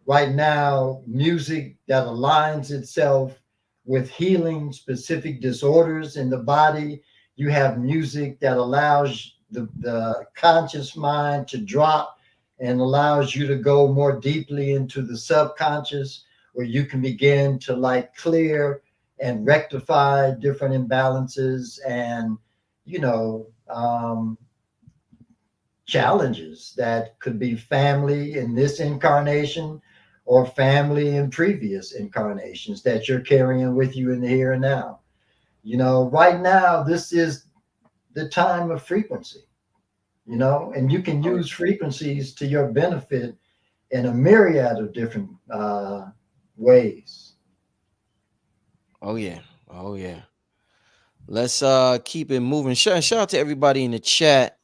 right now music that aligns itself with healing specific disorders in the body. You have music that allows the conscious mind to drop and allows you to go more deeply into the subconscious, where you can begin to like clear and rectify different imbalances and, you know, um, challenges that could be family in this incarnation or family in previous incarnations that you're carrying with you in the here and now. Right now, this is the time of frequency, and you can Oh, use frequencies to your benefit in a myriad of different ways. oh yeah. Oh yeah. Let's keep it moving. Shout out to everybody in the chat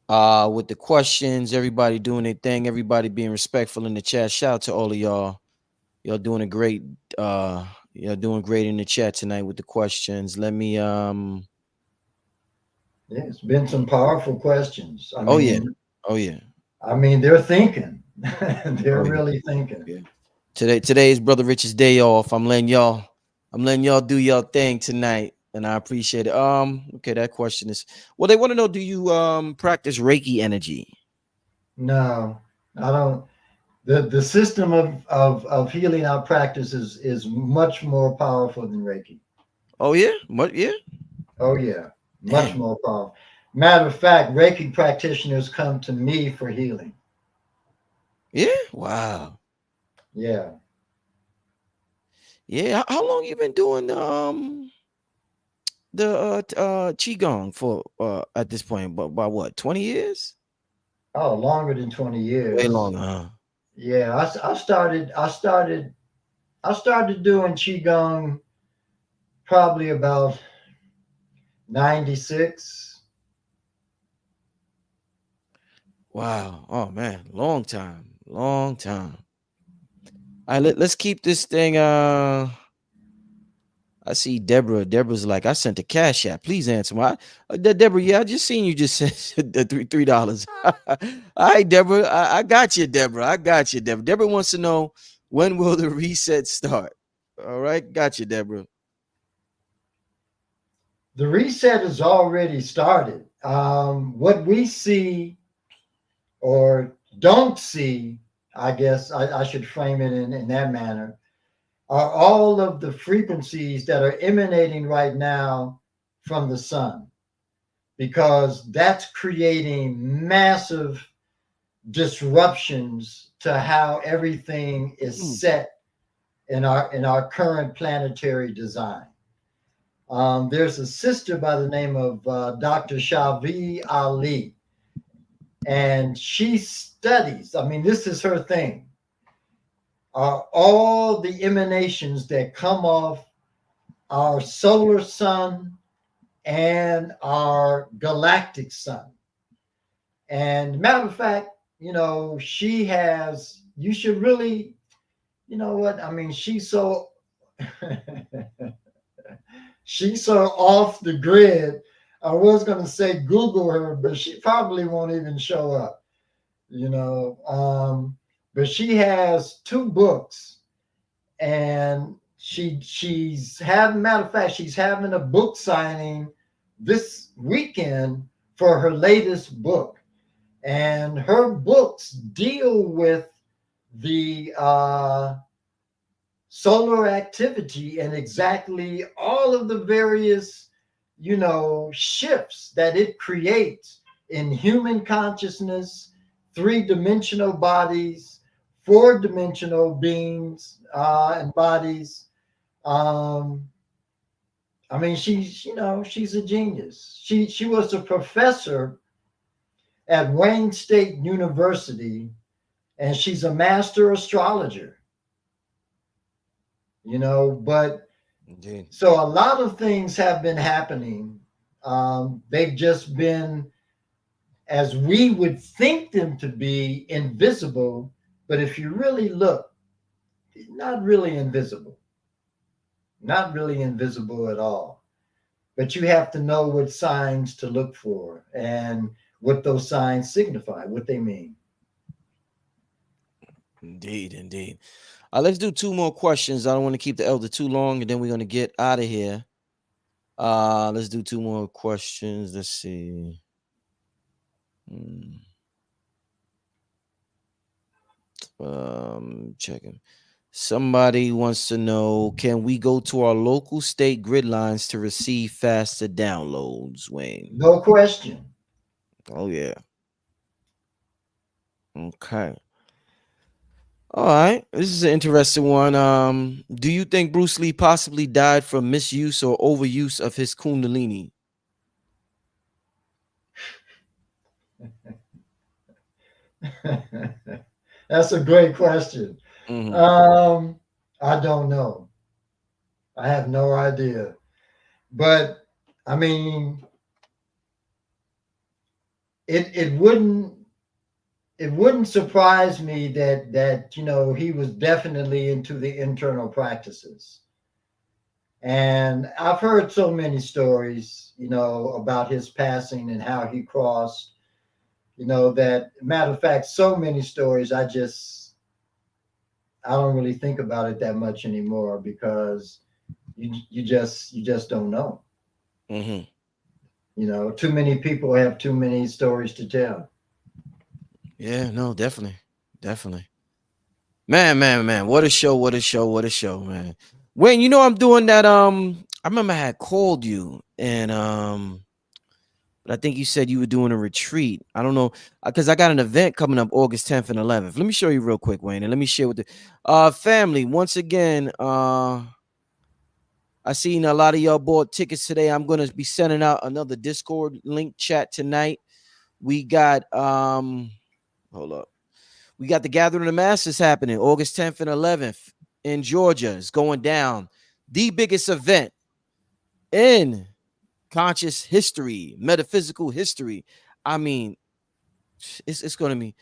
with the questions, everybody doing their thing, everybody being respectful in the chat. Shout out to all of y'all. Y'all doing a great y'all doing great in the chat tonight with the questions. Let me Yeah, it's been some powerful questions. I oh yeah. mean, Oh yeah. they're thinking. They're Oh yeah. really thinking. Yeah. Today's Brother Rich's day off. I'm letting y'all do y'all thing tonight. And I appreciate it. Okay, that question is well, they want to know, do you practice Reiki energy? No, I don't. The system of healing our practice is much more powerful than Reiki. Oh yeah? What yeah? Oh yeah, much Damn. more powerful. Matter of fact, Reiki practitioners come to me for healing. Yeah? Wow. Yeah. Yeah. How long you been doing the qigong for at this point? But by what, 20 years? Oh, longer than 20 Way years. longer, huh? Yeah, I started doing qigong probably about 96. Wow. Oh man, long time. Long time. All right, let's keep this thing. I see Deborah. Deborah's like, I sent a cash app. Please answer my Deborah. Yeah, I just seen you just sent the $3. All right, Deborah. I got you, Deborah. I got you, Deborah. Deborah wants to know, when will the reset start? All right, got you, Deborah. The reset has already started. What we see or don't see, I guess I should frame it in that manner, are all of the frequencies that are emanating right now from the sun, because that's creating massive disruptions to how everything is Mm. set in our current planetary design. There's a sister by the name of Dr. Shavi Ali, and she studies. I mean, this is her thing. All the emanations that come off our solar sun and our galactic sun. And matter of fact, she has, you should really, you know what? I mean, she's so, she's so off the grid. I was going to say Google her, but she probably won't even show up, you know. But she has two books, and she's having, matter of fact, she's having a book signing this weekend for her latest book, and her books deal with the solar activity and exactly all of the various, shifts that it creates in human consciousness, three-dimensional bodies, four-dimensional beings and bodies. um, I mean, she's a genius. She was a professor at Wayne State University, and she's a master astrologer. But Indeed. so a lot of things have been happening. They've just been, as we would think them to be, invisible. But if you really look, not really invisible, not really invisible at all. But you have to know what signs to look for and what those signs signify, what they mean. Indeed, indeed. Let's do two more questions. I don't want to keep the elder too long, and then we're gonna get out of here. Let's do two more questions. Let's see. Hmm. Checking. Somebody wants to know, can we go to our local state grid lines to receive faster downloads, Wayne? No question. Oh yeah. Okay. All right. This is an interesting one. Do you think Bruce Lee possibly died from misuse or overuse of his Kundalini? That's a great question. Mhm. Um, I don't know. I have no idea. But I mean, it wouldn't surprise me that he was definitely into the internal practices. And I've heard so many stories, about his passing and how he crossed, that matter of fact, so many stories I don't really think about it that much anymore because you just don't know. Mhm. Too many people have too many stories to tell. Yeah, no, definitely. Definitely. Man. What a show, what a show, what a show, man. Wayne, I'm doing that. I remember I had called you and but I think you said you were doing a retreat. I don't know, because I got an event coming up August 10th and 11th. Let me show you real quick, Wayne, and let me share with the family. Once again, I seen a lot of y'all bought tickets today. I'm gonna be sending out another Discord link chat tonight. We got hold up. We got the Gathering of the Masters happening August 10th and 11th in Georgia. It's going down. The biggest event in conscious history, metaphysical history. I mean, it's gonna be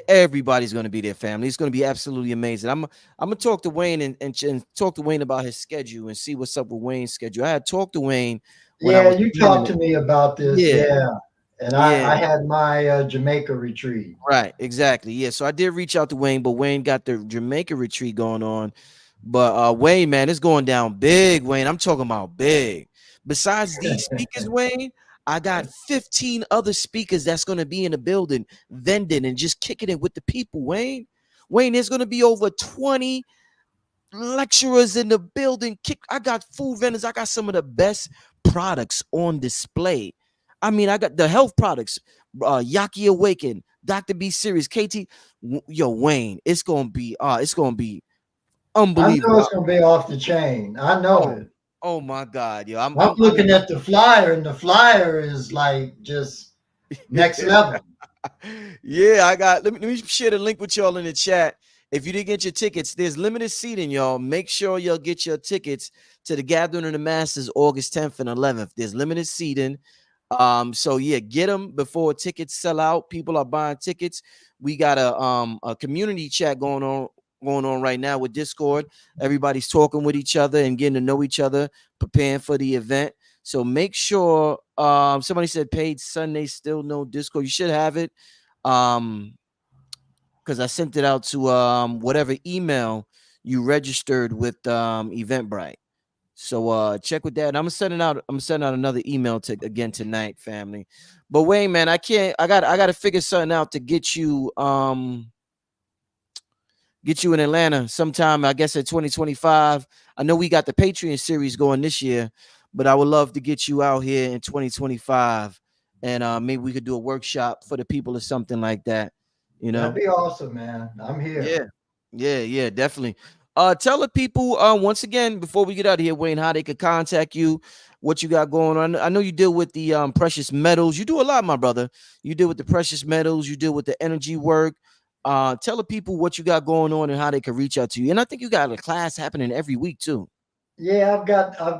everybody's gonna be there, family. It's gonna be absolutely amazing. I'm gonna talk to Wayne and talk to Wayne about his schedule and see what's up with Wayne's schedule. I had talked to Wayne when I Yeah, was you planning talked it. to me about this. Yeah, Yeah. And yeah. I had my Jamaica retreat. Right, exactly. Yeah. So I did reach out to Wayne, but Wayne got the Jamaica retreat going on. But Wayne, man, it's going down big, Wayne. I'm talking about big. Besides these speakers, Wayne, I got 15 other speakers that's gonna be in the building, vending and just kicking it with the people, Wayne. Wayne, there's gonna be over 20 lecturers in the building. I got food vendors. I got some of the best products on display. I mean, I got the health products, Yaki Awaken, Dr. B Series, KT. Yo, Wayne, it's gonna be I unbelievable. know it's going to be off the chain. I know Oh, it. Oh my God, yo, I'm I'm I'm I'm looking at the flyer, and the flyer is like just next level. yeah, I got. Let me share the link with y'all in the chat. If you didn't get your tickets, there's limited seating, y'all. Make sure y'all get your tickets to the Gathering of the Masters August 10th and 11th. There's limited seating. So yeah, get them before tickets sell out. People are buying tickets. We got a community chat going on right now with Discord. Everybody's talking with each other and getting to know each other, preparing for the event. So make sure somebody said paid Sunday, still no Discord. You should have it. Because I sent it out to whatever email you registered with Eventbrite. So check with that. And I'm sending out another email to again tonight, family. But Wayne, man, I gotta figure something out to get you in Atlanta sometime, I guess, at 2025. I know we got the Patreon series going this year, but I would love to get you out here in 2025, and maybe we could do a workshop for the people or something like that. You That'd know? be awesome, man. I'm Yeah, here. yeah, definitely. Tell the people once again before we get out of here, Wayne, how they could contact you, what you got going on. I know you deal with the precious metals. You do a lot, my brother. You deal with the precious metals. You deal with the energy work. Tell the people what you got going on and how they can reach out to you. And I think you got a class happening every week too. Yeah, I've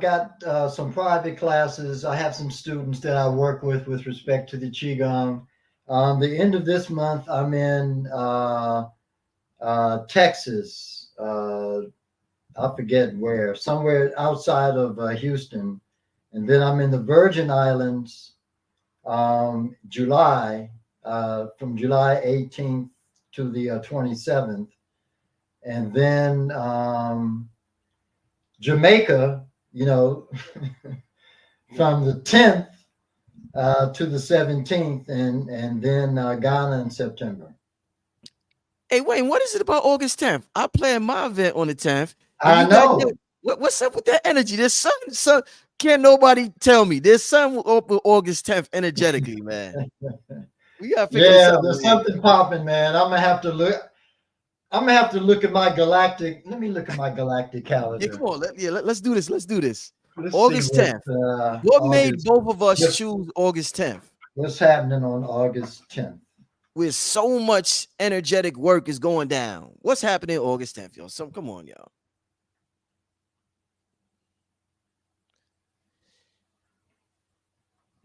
got some private classes. I have some students that I work with respect to the qigong. The end of this month, I'm in Texas. I forget where, somewhere outside of Houston, and then I'm in the Virgin Islands, July, from July 18th to the 27th, and then Jamaica, you know, from the 10th to the 17th, and then Ghana in September. Hey, Wayne, what is it about August 10th? I plan my event on the 10th, and I you got your know. what's up with that energy? There's some can't nobody tell me. There's some up with August 10th energetically, man. We gotta figure this Yeah, out, there's Wayne. something popping, man. I'm gonna have to look. I'm gonna have to look at my galactic. Let me look at my galactic Yeah, come calendar. on. Let's do this. Let's do this. Let's see August what 10th. What made August. both of us What, choose August 10th? what's happening on August 10th? Where so much energetic work is going down. What's happening August 10th, y'all? So come on, y'all.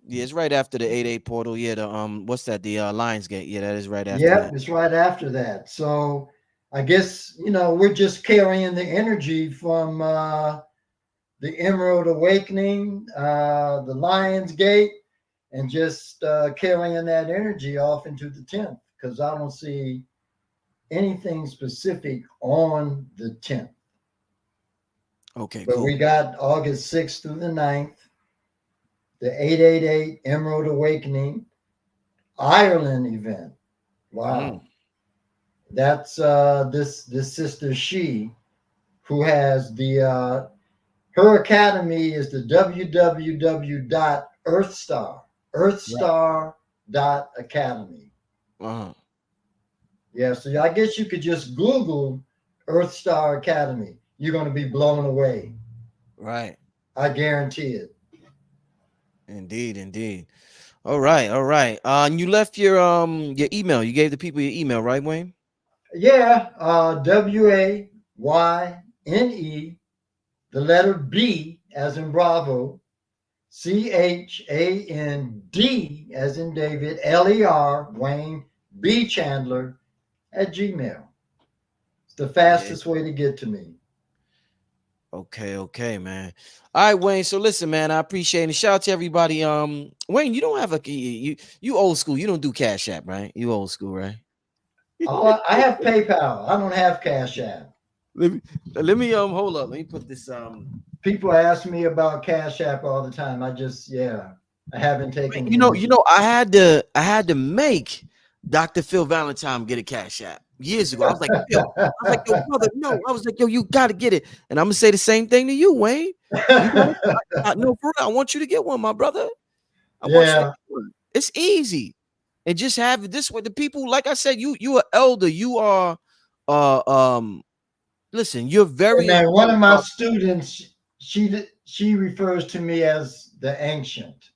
Yeah, it's right after the 8-8 portal. Yeah, the what's that? The Lionsgate. Yeah, that is right after Yep, that. it's right after that. So I guess we're just carrying the energy from the Emerald Awakening, the Lion's Gate, and just carrying that energy off into the 10th, because I don't see anything specific on the 10th. Okay, But we cool. got August 6th through the 9th, the 888 Emerald Awakening Ireland event. Wow. Mm, That's this sister She, who has the her academy is the www.earthstar right. earthstar.academy. Uh-huh. Yeah, so I guess you could just Google Earthstar Academy. You're going to be blown away. Right. I guarantee it. Indeed, indeed. All right, all right. And you left your email. You gave the people your email, right, Wayne? Yeah, WAYNE, the letter B as in Bravo, CHAND as in David, LER, Wayne B. Chandler at Gmail. It's the Yeah. fastest way to get to me. Okay, man. All right, Wayne. So listen, man, I appreciate it. Shout out to everybody. Wayne, you don't have you old school. You don't do Cash App, right? You old school, right? Oh, I have PayPal. I don't have Cash App. let me let me hold up. Let me put this People ask me about Cash App all the time. I haven't taken the initiative. I had to make Dr. Phil Valentine get a Cash App years ago. I was like, yo, brother, no. I was like, yo, you gotta get it. And I'm gonna say the same thing to you, Wayne. You gotta no, for real. I want you to get one, my brother. I want you to Yeah, get one. It's easy. And just have it this way. The people, like I said, you are elder. You are listen, you're hey very man, one important of to my our students, she refers to me as the ancient.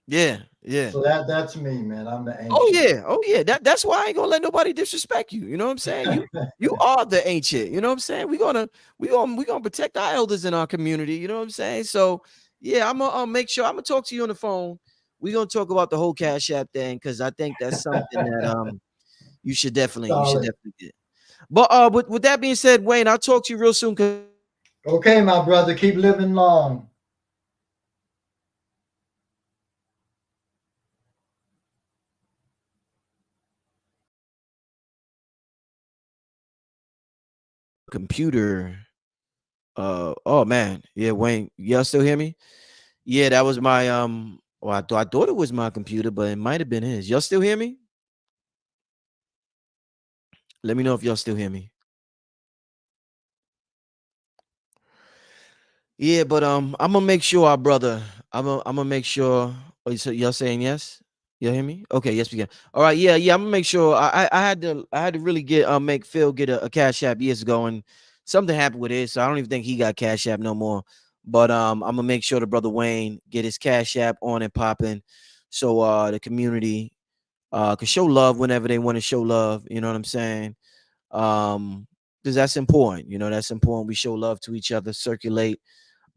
Yeah, yeah. So that's me, man. I'm the Oh ancient. yeah, oh yeah. That's why I ain't gonna let nobody disrespect you. You know what I'm saying? You are the ancient. You know what I'm saying? We gonna protect our elders in our community. You know what I'm saying? So yeah, I'm gonna make sure I'm gonna talk to you on the phone. We're gonna talk about the whole Cash App thing because I think that's something that you should Solid. definitely get. But with that being said, Wayne, I'll talk to you real soon. Okay, my brother, keep living long. Computer. Oh man, yeah, Wayne, y'all still hear me? Yeah, that was my well, I thought it was my computer, but it might have been his. Y'all still hear me? Let me know if y'all still hear me. Yeah, but I'm gonna make sure our brother. I'm gonna make sure. Oh, so y'all saying yes? You hear me? Okay, yes we can. All right, yeah, yeah. I'm gonna make sure. I had to really get make Phil get a Cash App years ago, and something happened with it, so I don't even think he got Cash App no more. But I'm gonna make sure the brother Wayne get his Cash App on and popping, so the community can show love whenever they want to show love. You know what I'm saying? Because that's important. You know, that's important. We show love to each other, circulate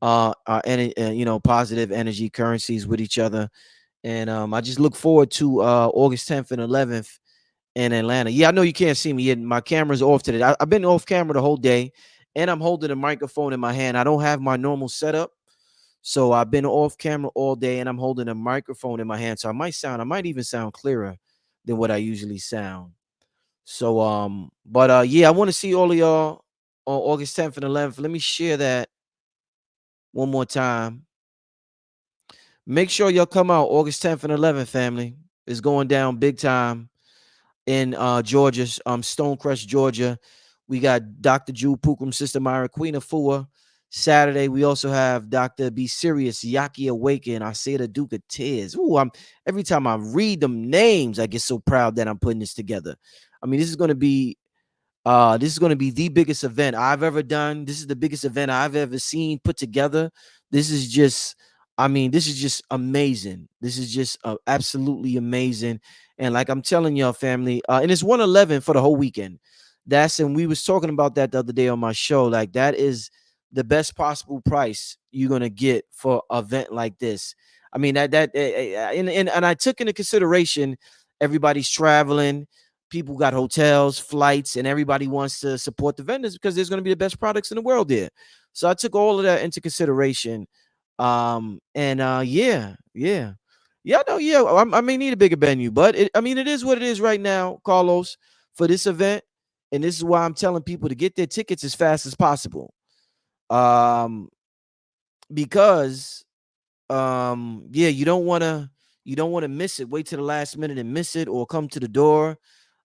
positive energy currencies with each other. And I just look forward to August 10th and 11th in Atlanta. Yeah, I know you can't see me yet. My camera's off today. I've been off camera the whole day, and I'm holding a microphone in my hand. I don't have my normal setup, so I've been off camera all day, and I'm holding a microphone in my hand. So I might even sound clearer than what I usually sound. So but yeah, I want to see all of y'all on August 10th and 11th. Let me share that one more time. Make sure y'all come out August 10th and 11th, family. It's going down big time in Georgia, Stonecrest, Georgia. We got Dr. Drew Pookum, Sister Myra, Queen of Fua. Saturday, we also have Dr. Be Serious, Yaki Awaken, I say the Duke of Tears. Ooh, every time I read them names, I get so proud that I'm putting this together. I mean, this is going to be the biggest event I've ever done. This is the biggest event I've ever seen put together. This is just, I mean, this is just amazing. This is just absolutely amazing. And like I'm telling y'all, family, and it's 111 for the whole weekend. And we was talking about that the other day on my show. Like that is the best possible price you're gonna get for an event like this. I mean and I took into consideration everybody's traveling, people got hotels, flights, and everybody wants to support the vendors because there's going to be the best products in the world there. So I took all of that into consideration. And yeah, no, yeah, I may need a bigger venue, but I mean, it is what it is right now, Carlos, for this event. And this is why I'm telling people to get their tickets as fast as possible. Um, because yeah, you don't want to miss it. Wait till the last minute and miss it, or come to the door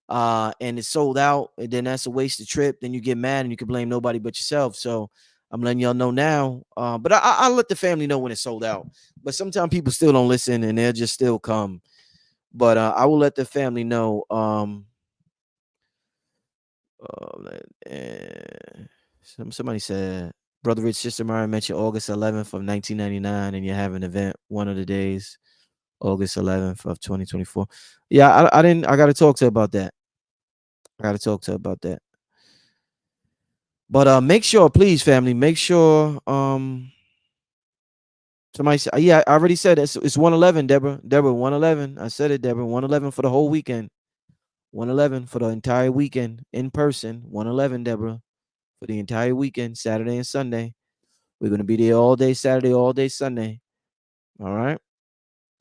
and it's sold out, and then that's a wasted trip. Then you get mad and you can blame nobody but yourself. So I'm letting y'all know now. But I'll let the family know when it's sold out. But sometimes people still don't listen and they'll just still come. But I will let the family know. Somebody said, Brother Rich, Sister Mara mentioned August 11th of 1999, and you have an event one of the days, August 11th of 2024. Yeah, I didn't. I got to talk to her about that. I got to talk to her about that. But make sure, please, family, make sure somebody say, yeah, I already said it's 111, Deborah. Deborah, 111. I said it, Deborah. 111 for the whole weekend. 111 for the entire weekend in person. 111, Deborah, for the entire weekend, Saturday and Sunday. We're gonna be there all day Saturday, all day Sunday. All right.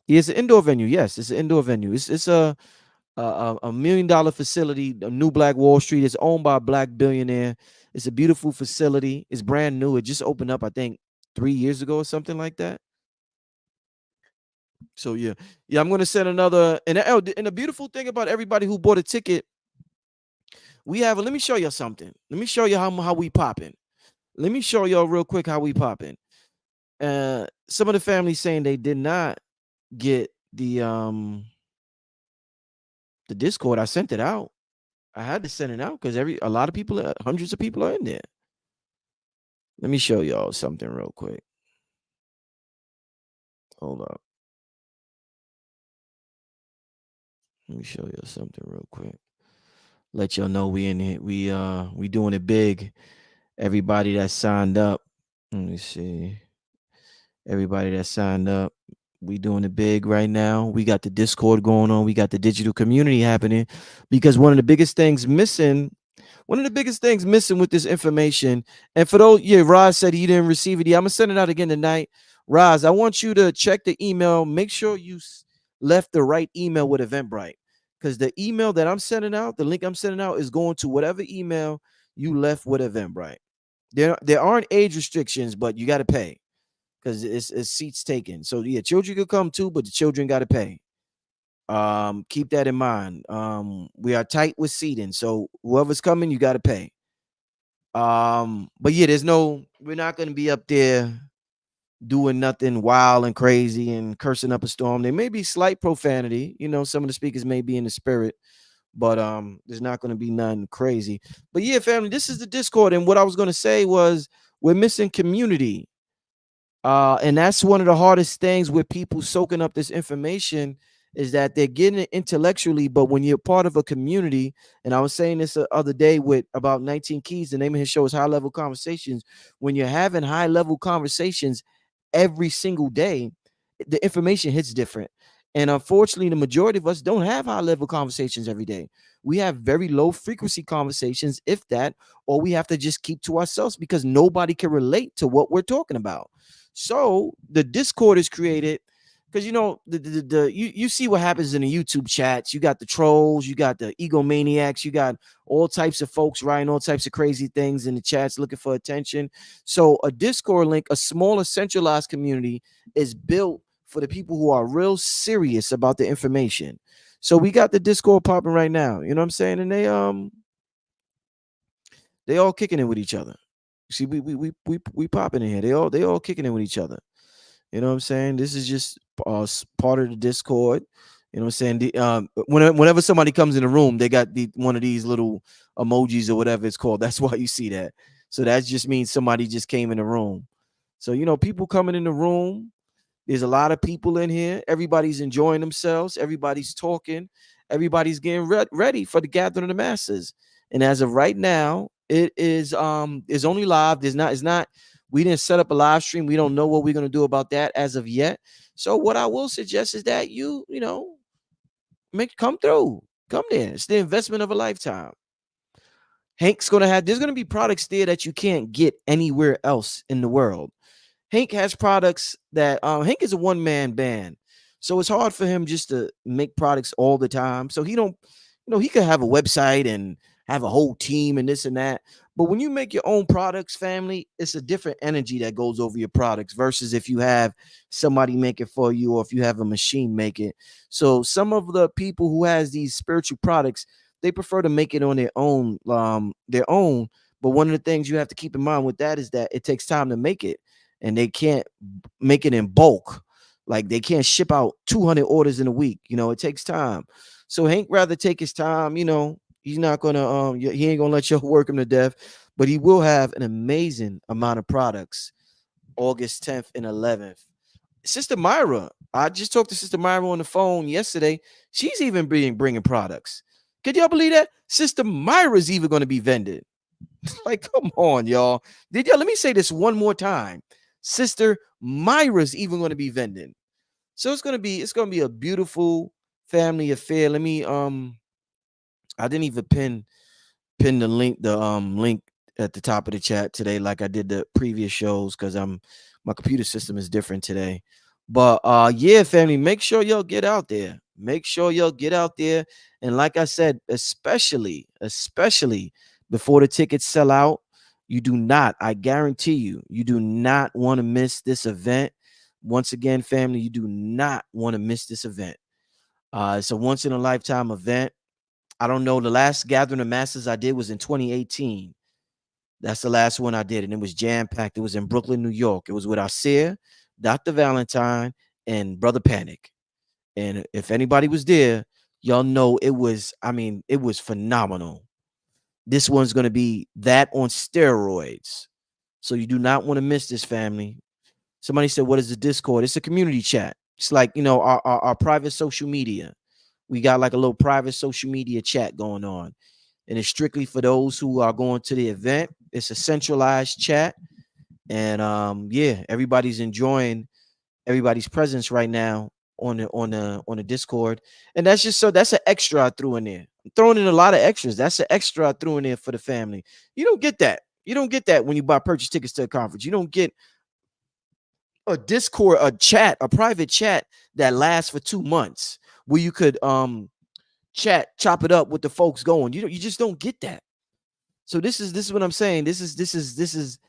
Yeah, it's an indoor venue. Yes, it's an indoor venue. It's a $1 million facility, a new Black Wall Street. It's owned by a Black billionaire. It's a beautiful facility. It's brand new. It just opened up, I think, 3 years ago or something like that. So yeah, I'm gonna send another. And the beautiful thing about everybody who bought a ticket, we have. Let me show you something. Let me show you how we popping. Let me show y'all real quick how we popping. Some of the families saying they did not get the Discord. I sent it out. I had to send it out because a lot of people, hundreds of people are in there. Let me show y'all something real quick. Hold up. Let me show you something real quick. Let y'all know we in it. We doing it big. Everybody that signed up. Let me see. Everybody that signed up. We doing it big right now. We got the Discord going on. We got the digital community happening because one of the biggest things missing with this information, and for those, yeah, Roz said he didn't receive it. Yeah, I'm gonna send it out again tonight. Roz, I want you to check the email. Make sure you left the right email with Eventbrite, because the email that I'm sending out, the link I'm sending out, is going to whatever email you left with Eventbrite. There aren't age restrictions, but you got to pay because it's seats taken. So yeah, children could come too, but the children got to pay. Keep that in mind. We are tight with seating, so whoever's coming, you got to pay. But yeah, we're not going to be up there doing nothing wild and crazy and cursing up a storm. There may be slight profanity, some of the speakers may be in the spirit, but there's not going to be nothing crazy. But yeah, family, this is the Discord, and what I was going to say was we're missing community. And that's one of the hardest things with people soaking up this information, is that they're getting it intellectually, but when you're part of a community, and I was saying this the other day with about 19 Keys, the name of his show is High Level Conversations. When you're having high level conversations every single day, the information hits different. And unfortunately, the majority of us don't have high level conversations every day. We have very low frequency conversations, if that, or we have to just keep to ourselves because nobody can relate to what we're talking about. So the Discord is created because you see what happens in the YouTube chats. You got the trolls, you got the egomaniacs, you got all types of folks writing all types of crazy things in the chats looking for attention. So a Discord link, a smaller centralized community, is built for the people who are real serious about the information. So we got the Discord popping right now. You know what I'm saying? And they all kicking it with each other. See, we popping in here. They all kicking it with each other. You know what I'm saying? This is just part of the Discord. You know what I'm saying? Whenever somebody comes in the room, they got one of these little emojis or whatever it's called. That's why you see that. So that just means somebody just came in the room. So people coming in the room. There's a lot of people in here. Everybody's enjoying themselves. Everybody's talking. Everybody's getting ready for the gathering of the masses. And as of right now, it is only live. It's not. We didn't set up a live stream. We don't know what we're gonna do about that as of yet. So what I will suggest is that come through, come there. It's the investment of a lifetime. There's gonna be products there that you can't get anywhere else in the world. Hank has products that Hank is a one-man band. So it's hard for him just to make products all the time. So he don't, he could have a website and have a whole team and this and that. But when you make your own products, family, it's a different energy that goes over your products versus if you have somebody make it for you or if you have a machine make it. So some of the people who has these spiritual products, they prefer to make it on their own. But one of the things you have to keep in mind with that is that it takes time to make it, and they can't make it in bulk. Like they can't ship out 200 orders in a week. It takes time. So Hank rather take his time. He's not gonna he ain't gonna let you work him to death, but he will have an amazing amount of products August 10th and 11th. Sister Myra, I just talked to Sister Myra on the phone yesterday. She's even bringing products. Could y'all believe that? Sister Myra's even going to be vended. Like, come on, y'all. Let me say this one more time. Sister Myra's even going to be vending. So it's gonna be a beautiful family affair. Let me I didn't even pin the link at the top of the chat today like I did the previous shows because my computer system is different today. But yeah, family, make sure y'all get out there. Make sure y'all get out there. And like I said, especially before the tickets sell out, I guarantee you do not want to miss this event. Once again, family, you do not want to miss this event. It's a once in a lifetime event. I don't know. The last gathering of masses I did was in 2018. That's the last one I did, and it was jam packed. It was in Brooklyn, New York. It was with Arcea, Dr. Valentine, and Brother Panic. And if anybody was there, y'all know it was phenomenal. This one's going to be that on steroids. So you do not want to miss this, family. Somebody said, what is the Discord? It's a community chat. It's like, our private social media. We got like a little private social media chat going on. And it's strictly for those who are going to the event. It's a centralized chat. And yeah, everybody's enjoying everybody's presence right now on the Discord. And that's just that's an extra I threw in there. I'm throwing in a lot of extras. That's an extra I threw in there for the family. You don't get that. You don't get that when you buy purchase tickets to a conference. You don't get a Discord, a chat, a private chat that lasts for 2 months where you could chop it up with the folks going. You just don't get that. So this is what I'm saying. This is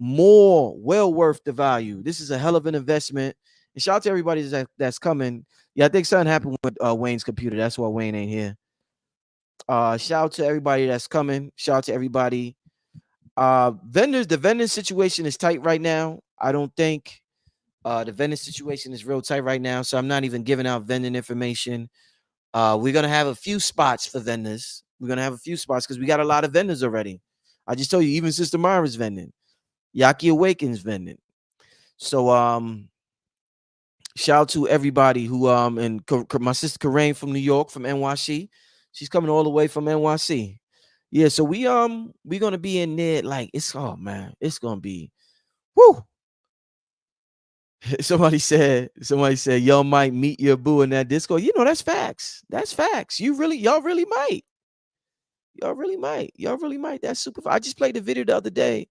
more well worth the value. This is a hell of an investment. And shout out to everybody that's coming. Yeah, I think something happened with Wayne's computer. That's why Wayne ain't here. Shout out to everybody that's coming. Shout out to everybody. Vendors, the vending situation is tight right now. I don't think the vending situation is real tight right now. So I'm not even giving out vending information. We're gonna have a few spots for vendors. We're gonna have a few spots because we got a lot of vendors already. I just told you, even Sister Mara's vending. Yaki Awakens vending. So shout out to everybody who and my sister Karain from New York, from NYC. She's coming all the way from NYC. Yeah, so we're gonna be in there like it's it's gonna be whoo. Somebody said y'all might meet your boo in that Discord. That's facts. That's facts. Y'all really might. Y'all really might. That's super. I just played the video the other day.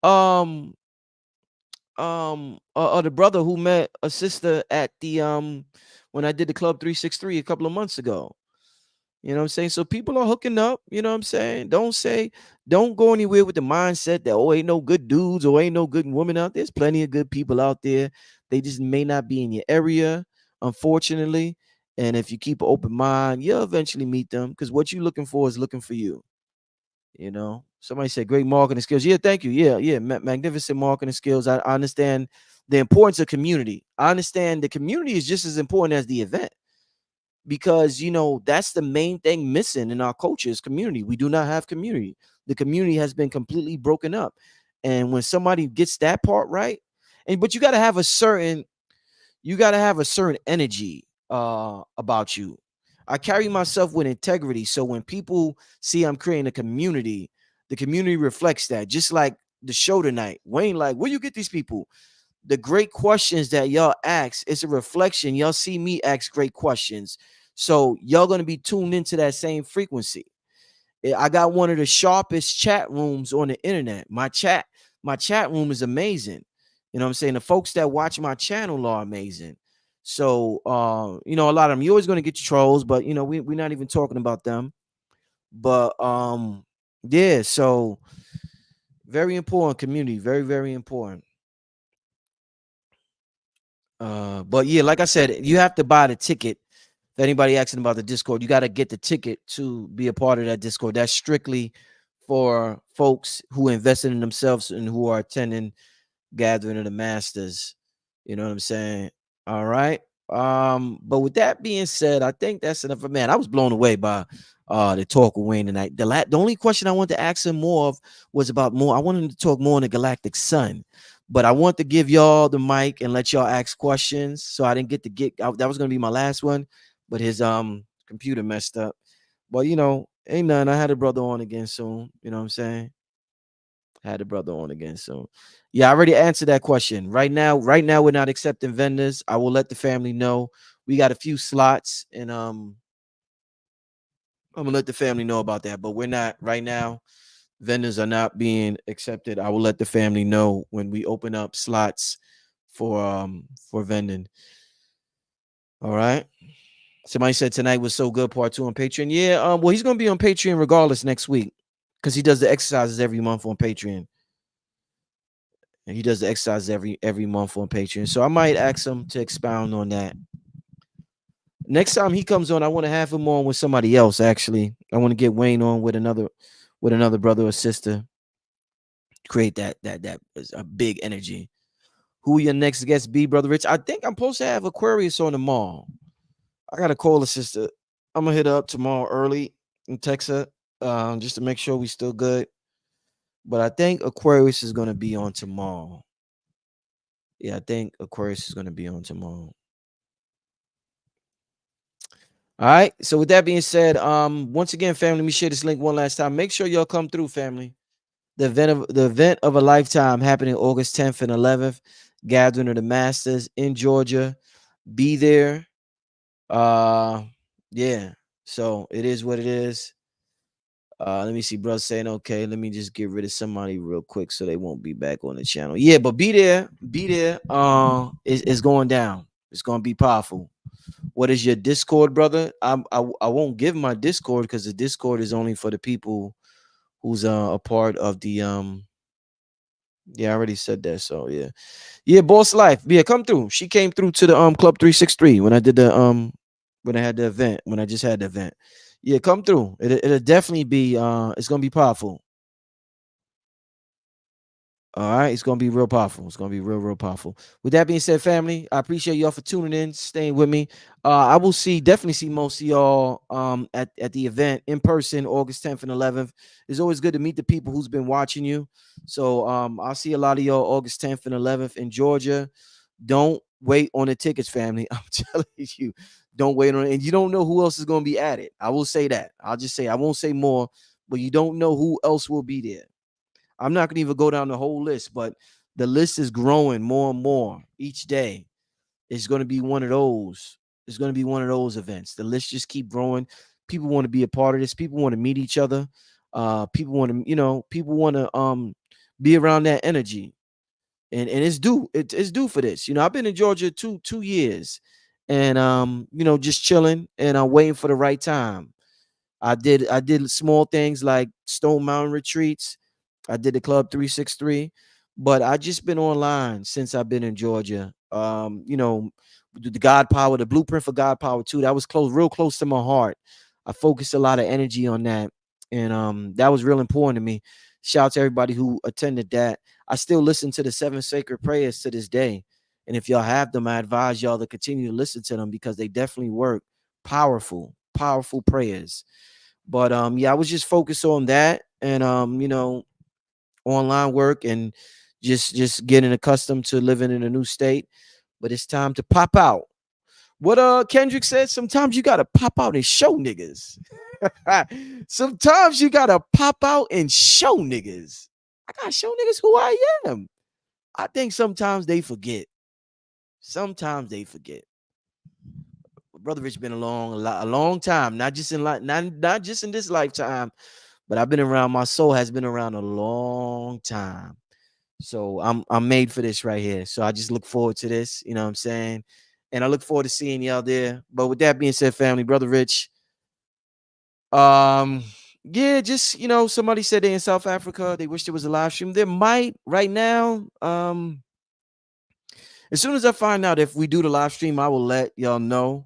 The brother who met a sister at the when I did the Club 363 a couple of months ago. You know what I'm saying? So people are hooking up, you know what I'm saying? Don't go anywhere with the mindset that ain't no good dudes or ain't no good women out there. There's plenty of good people out there. They just may not be in your area, unfortunately. And if you keep an open mind, you'll eventually meet them because what you're looking for is looking for you. Somebody said great marketing skills. Yeah, thank you. Yeah, magnificent marketing skills. I understand the importance of community. I understand the community is just as important as the event because that's the main thing missing in our culture is community. We do not have community. The community has been completely broken up. And when somebody gets that part right, but you got to have a certain energy about you. I carry myself with integrity. So when people see I'm creating a community, the community reflects that. Just like the show tonight, Wayne, like, where you get these people? The great questions that y'all ask, it's a reflection. Y'all see me ask great questions. So y'all going to be tuned into that same frequency. I got one of the sharpest chat rooms on the internet. My chat room is amazing. You know what I'm saying? The folks that watch my channel are amazing. So, a lot of them, you're always going to get your trolls, but, we're not even talking about them. But, yeah, so very important community. Very, very important. But yeah, like I said, you have to buy the ticket. If anybody asking about the Discord, you got to get the ticket to be a part of that Discord. That's strictly for folks who invested in themselves and who are attending Gathering of the Masters. You know what I'm saying? All right. But with that being said, I think that's enough. Man, I was blown away by the talk with Wayne tonight. The only question I wanted to ask him more of was about more. I wanted him to talk more on the galactic sun, but I want to give y'all the mic and let y'all ask questions. So I didn't get to that was gonna be my last one, but his computer messed up. But ain't none. I had a brother on again soon. You know what I'm saying? Had a brother on again soon. Yeah, I already answered that question. Right now, we're not accepting vendors. I will let the family know. We got a few slots, and I'm gonna let the family know about that. But we're not right now. Vendors are not being accepted. I will let the family know when we open up slots for vending. All right. Somebody said tonight was so good. Part 2 on Patreon. Yeah. Well, he's gonna be on Patreon regardless next week because he does the exercises every month on Patreon. And he does the exercises every month on Patreon. So I might ask him to expound on that. Next time he comes on, I want to have him on with somebody else. Actually, I want to get Wayne on with another brother or sister. Create that is a big energy. Who your next guest be, Brother Rich? I think I'm supposed to have Aquarius on tomorrow. I gotta call a sister. I'm gonna hit her up tomorrow early and text her just to make sure we still good. But I think Aquarius is gonna be on tomorrow. Yeah, I think Aquarius is gonna be on tomorrow. All right. So with that being said, once again, family, let me share this link one last time. Make sure y'all come through, family. The event of a lifetime happening August 10th and 11th. Gathering of the Masters in Georgia. Be there. Uh, yeah. So it is what it is. Let me see, bro saying okay. Let me just get rid of somebody real quick so they won't be back on the channel. Yeah, but be there. Be there. It's going down. It's gonna be powerful. What is your Discord, brother? I won't give my Discord because the Discord is only for the people who's a part of the Yeah, I already said that. So yeah. Yeah, boss life. Yeah, come through. She came through to the Club 363 when I did the when I had the event, when I just had the event. Yeah, come through. It'll definitely be it's gonna be powerful. All right, it's gonna be real powerful. It's gonna be real powerful. With that being said, family, I appreciate y'all for tuning in, staying with me. I will definitely see most of y'all at the event in person, August 10th and 11th. It's always good to meet the people who's been watching you. So I'll see a lot of y'all August 10th and 11th in Georgia. Don't wait on the tickets, family. I'm telling you, don't wait on it. And you don't know who else is gonna be at it. I will say that. I'll just say I won't say more, but you don't know who else will be there. I'm not gonna even go down the whole list, but the list is growing more and more each day. It's gonna be one of those. It's gonna be one of those events. The list just keep growing. People want to be a part of this. People want to meet each other. People want to, people want to be around that energy. And it's due. It's due for this. I've been in Georgia two years, and just chilling, and I'm waiting for the right time. I did small things like Stone Mountain retreats. I did the Club 363, but I just been online since I've been in Georgia. The God Power, the Blueprint for God Power too. That was real close to my heart. I focused a lot of energy on that, and that was real important to me. Shout out to everybody who attended that. I still listen to the 7 sacred prayers to this day, and if y'all have them, I advise y'all to continue to listen to them because they definitely work. Powerful prayers. But yeah, I was just focused on that and online work and just getting accustomed to living in a new state. But it's time to pop out. What Kendrick said, sometimes you gotta pop out and show niggas. Sometimes you gotta pop out and show niggas. I gotta show niggas who I am. I think sometimes they forget. Sometimes they forget. Brother Rich been a long time, not just in not just in this lifetime, but I've been around. My soul has been around a long time, so I'm made for this right here. So I just look forward to this. You know what I'm saying? And I look forward to seeing y'all there. But with that being said, family, Brother Rich, um, yeah, just somebody said they in South Africa. They wish there was a live stream. There might right now. As soon as I find out if we do the live stream, I will let y'all know.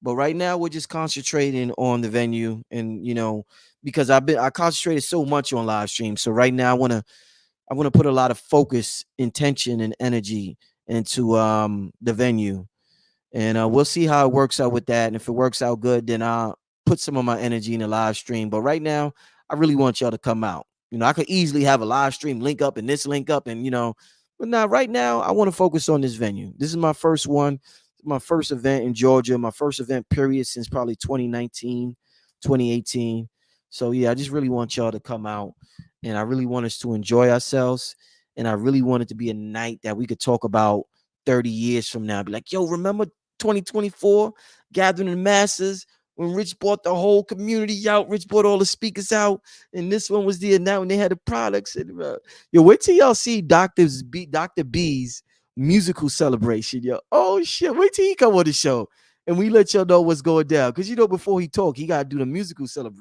But right now we're just concentrating on the venue, and because I concentrated so much on live stream. So right now I want to put a lot of focus, intention, and energy into the venue, and we'll see how it works out with that. And if it works out good, then I'll put some of my energy in the live stream. But right now, I really want y'all to come out. I could easily have a live stream link up and this link up, and but now right now I want to focus on this venue. This is my first one, my first event in Georgia, my first event period since probably 2019, 2018. So yeah, I just really want y'all to come out, and I really want us to enjoy ourselves, and I really want it to be a night that we could talk about 30 years from now. Be like, yo, remember 2024 gathering the masses when Rich bought the whole community out. Rich bought all the speakers out, and this one was there now, and they had the products. And yo, wait till y'all see Dr. B's musical celebration. Yo, oh shit, wait till he come on the show, and we let y'all know what's going down. Because before he talk, he gotta do the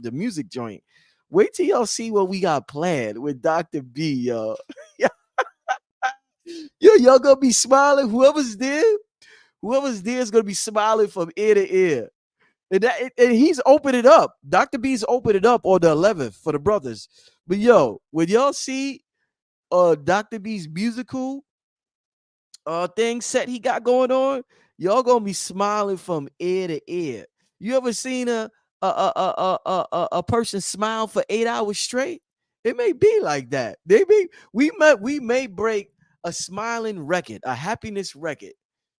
the music joint. Wait till y'all see what we got planned with Dr. B, yo. Yo, y'all gonna be smiling. Whoever's there is gonna be smiling from ear to ear. And he's opened it up. Dr. B's opened it up on the 11th for the brothers. But yo, when y'all see Dr. B's musical thing set he got going on, y'all gonna be smiling from ear to ear. You ever seen a person smile for 8 hours straight? It may be like that. We may break a smiling record, a happiness record.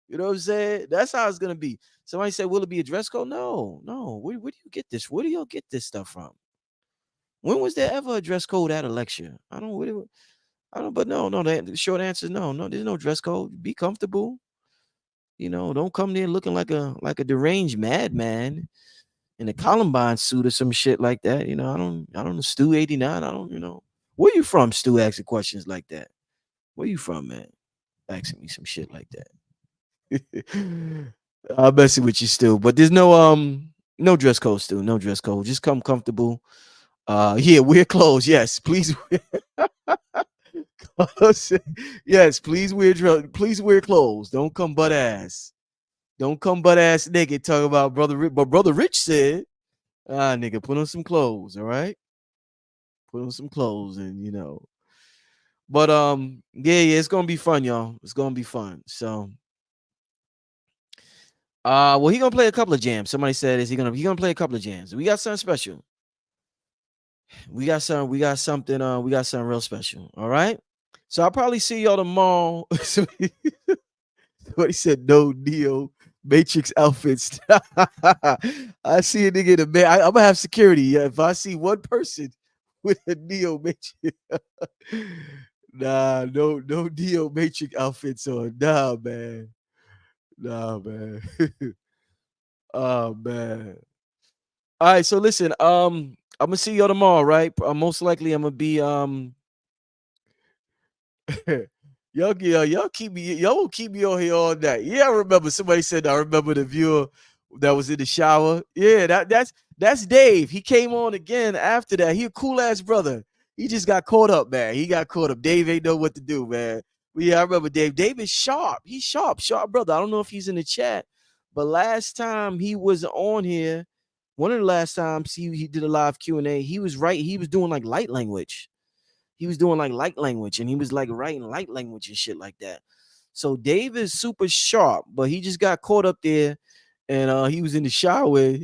You know what I'm saying? That's how it's gonna be. Somebody said, "Will it be a dress code?" No, no. Where do you get this? Where do y'all get this stuff from? When was there ever a dress code at a lecture? I don't. I don't. But no, no. The short answer is no, no. There's no dress code. Be comfortable. You know, don't come there looking like a deranged madman in a Columbine suit or some shit like that. You know, I don't know. Stu 89. I don't. You know, where you from? Stu asking questions like that. Where you from, man? Asking me some shit like that. I'm messing with you still, but there's no dress code still, no dress code. Just come comfortable. Yeah, wear clothes. Yes, please. Yes, please wear clothes. Don't come butt ass. Don't come butt ass naked talking about brother Rich. But brother Rich said, nigga, put on some clothes, all right? Put on some clothes and But yeah, it's gonna be fun, y'all. It's gonna be fun. So well, he gonna play a couple of jams. Somebody said, he gonna play a couple of jams. We got something special. We got something real special. All right. So I'll probably see y'all tomorrow. Somebody said no Neo Matrix outfits. I see a nigga in a I'm gonna have security. Yeah, if I see one person with a Neo Matrix, nah, no Neo Matrix outfits on. Nah, man. Nah, man. Oh man. All right, so listen, I'm gonna see y'all tomorrow, right? Most likely I'm gonna be y'all will keep me on here all night. Yeah, I remember somebody said I remember the viewer that was in the shower. Yeah, that's Dave. He came on again after that. He a cool ass brother. He just got caught up, man. He got caught up. Dave ain't know what to do, man. But yeah, I remember Dave. Dave is sharp. He's sharp brother. I don't know if he's in the chat, but last time he was on here, one of the last times he did a live Q&A, he was right. He was doing like light language. He was doing like light language and he was like writing light language and shit like that. So Dave is super sharp, but he just got caught up there and he was in the shower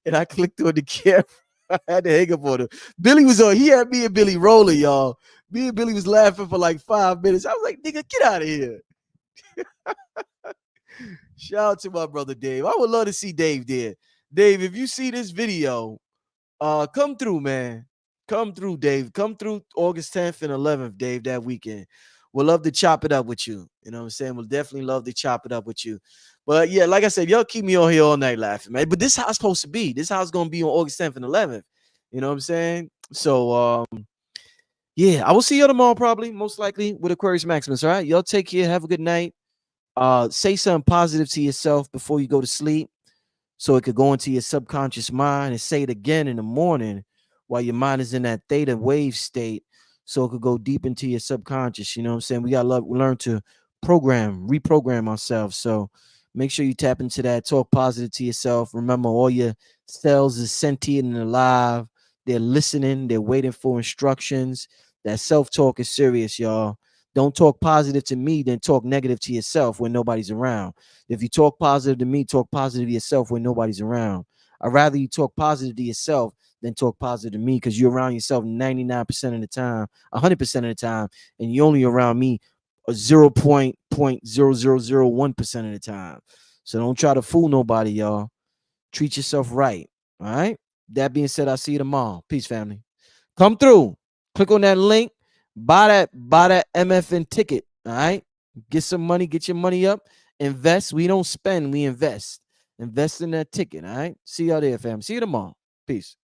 and I clicked on the camera. I had to hang up on him. Billy was on. He had me and Billy rolling, y'all. Me and Billy was laughing for like 5 minutes. I was like, nigga, get out of here. Shout out to my brother Dave. I would love to see Dave there. Dave, if you see this video, come through, man. Come through, Dave. Come through August 10th and 11th, Dave, that weekend. We'll love to chop it up with you. You know what I'm saying? We'll definitely love to chop it up with you. But yeah, like I said, y'all keep me on here all night laughing, man. But this is how it's supposed to be. This is how it's going to be on August 10th and 11th. You know what I'm saying? So, yeah, I will see you tomorrow probably, most likely, with Aquarius Maximus, all right? Y'all take care. Have a good night. Say something positive to yourself before you go to sleep, so it could go into your subconscious mind, and say it again in the morning while your mind is in that theta wave state, so it could go deep into your subconscious. You know what I'm saying? We gotta learn to reprogram ourselves. So make sure you tap into that. Talk positive to yourself. Remember, all your cells is sentient and alive. They're listening. They're waiting for instructions. That self-talk is serious, y'all. Don't talk positive to me, then talk negative to yourself when nobody's around. If you talk positive to me, talk positive to yourself when nobody's around. I'd rather you talk positive to yourself than talk positive to me, because you're around yourself 99% of the time, 100% of the time, and you're only around me 0.0001% of the time. So don't try to fool nobody, y'all. Treat yourself right. All right. That being said, I'll see you tomorrow. Peace, family. Come through. Click on that link. Buy that MFN ticket. All right. Get some money. Get your money up. Invest. We don't spend. We invest. Invest in that ticket. All right. See y'all there, fam. See you tomorrow. Peace.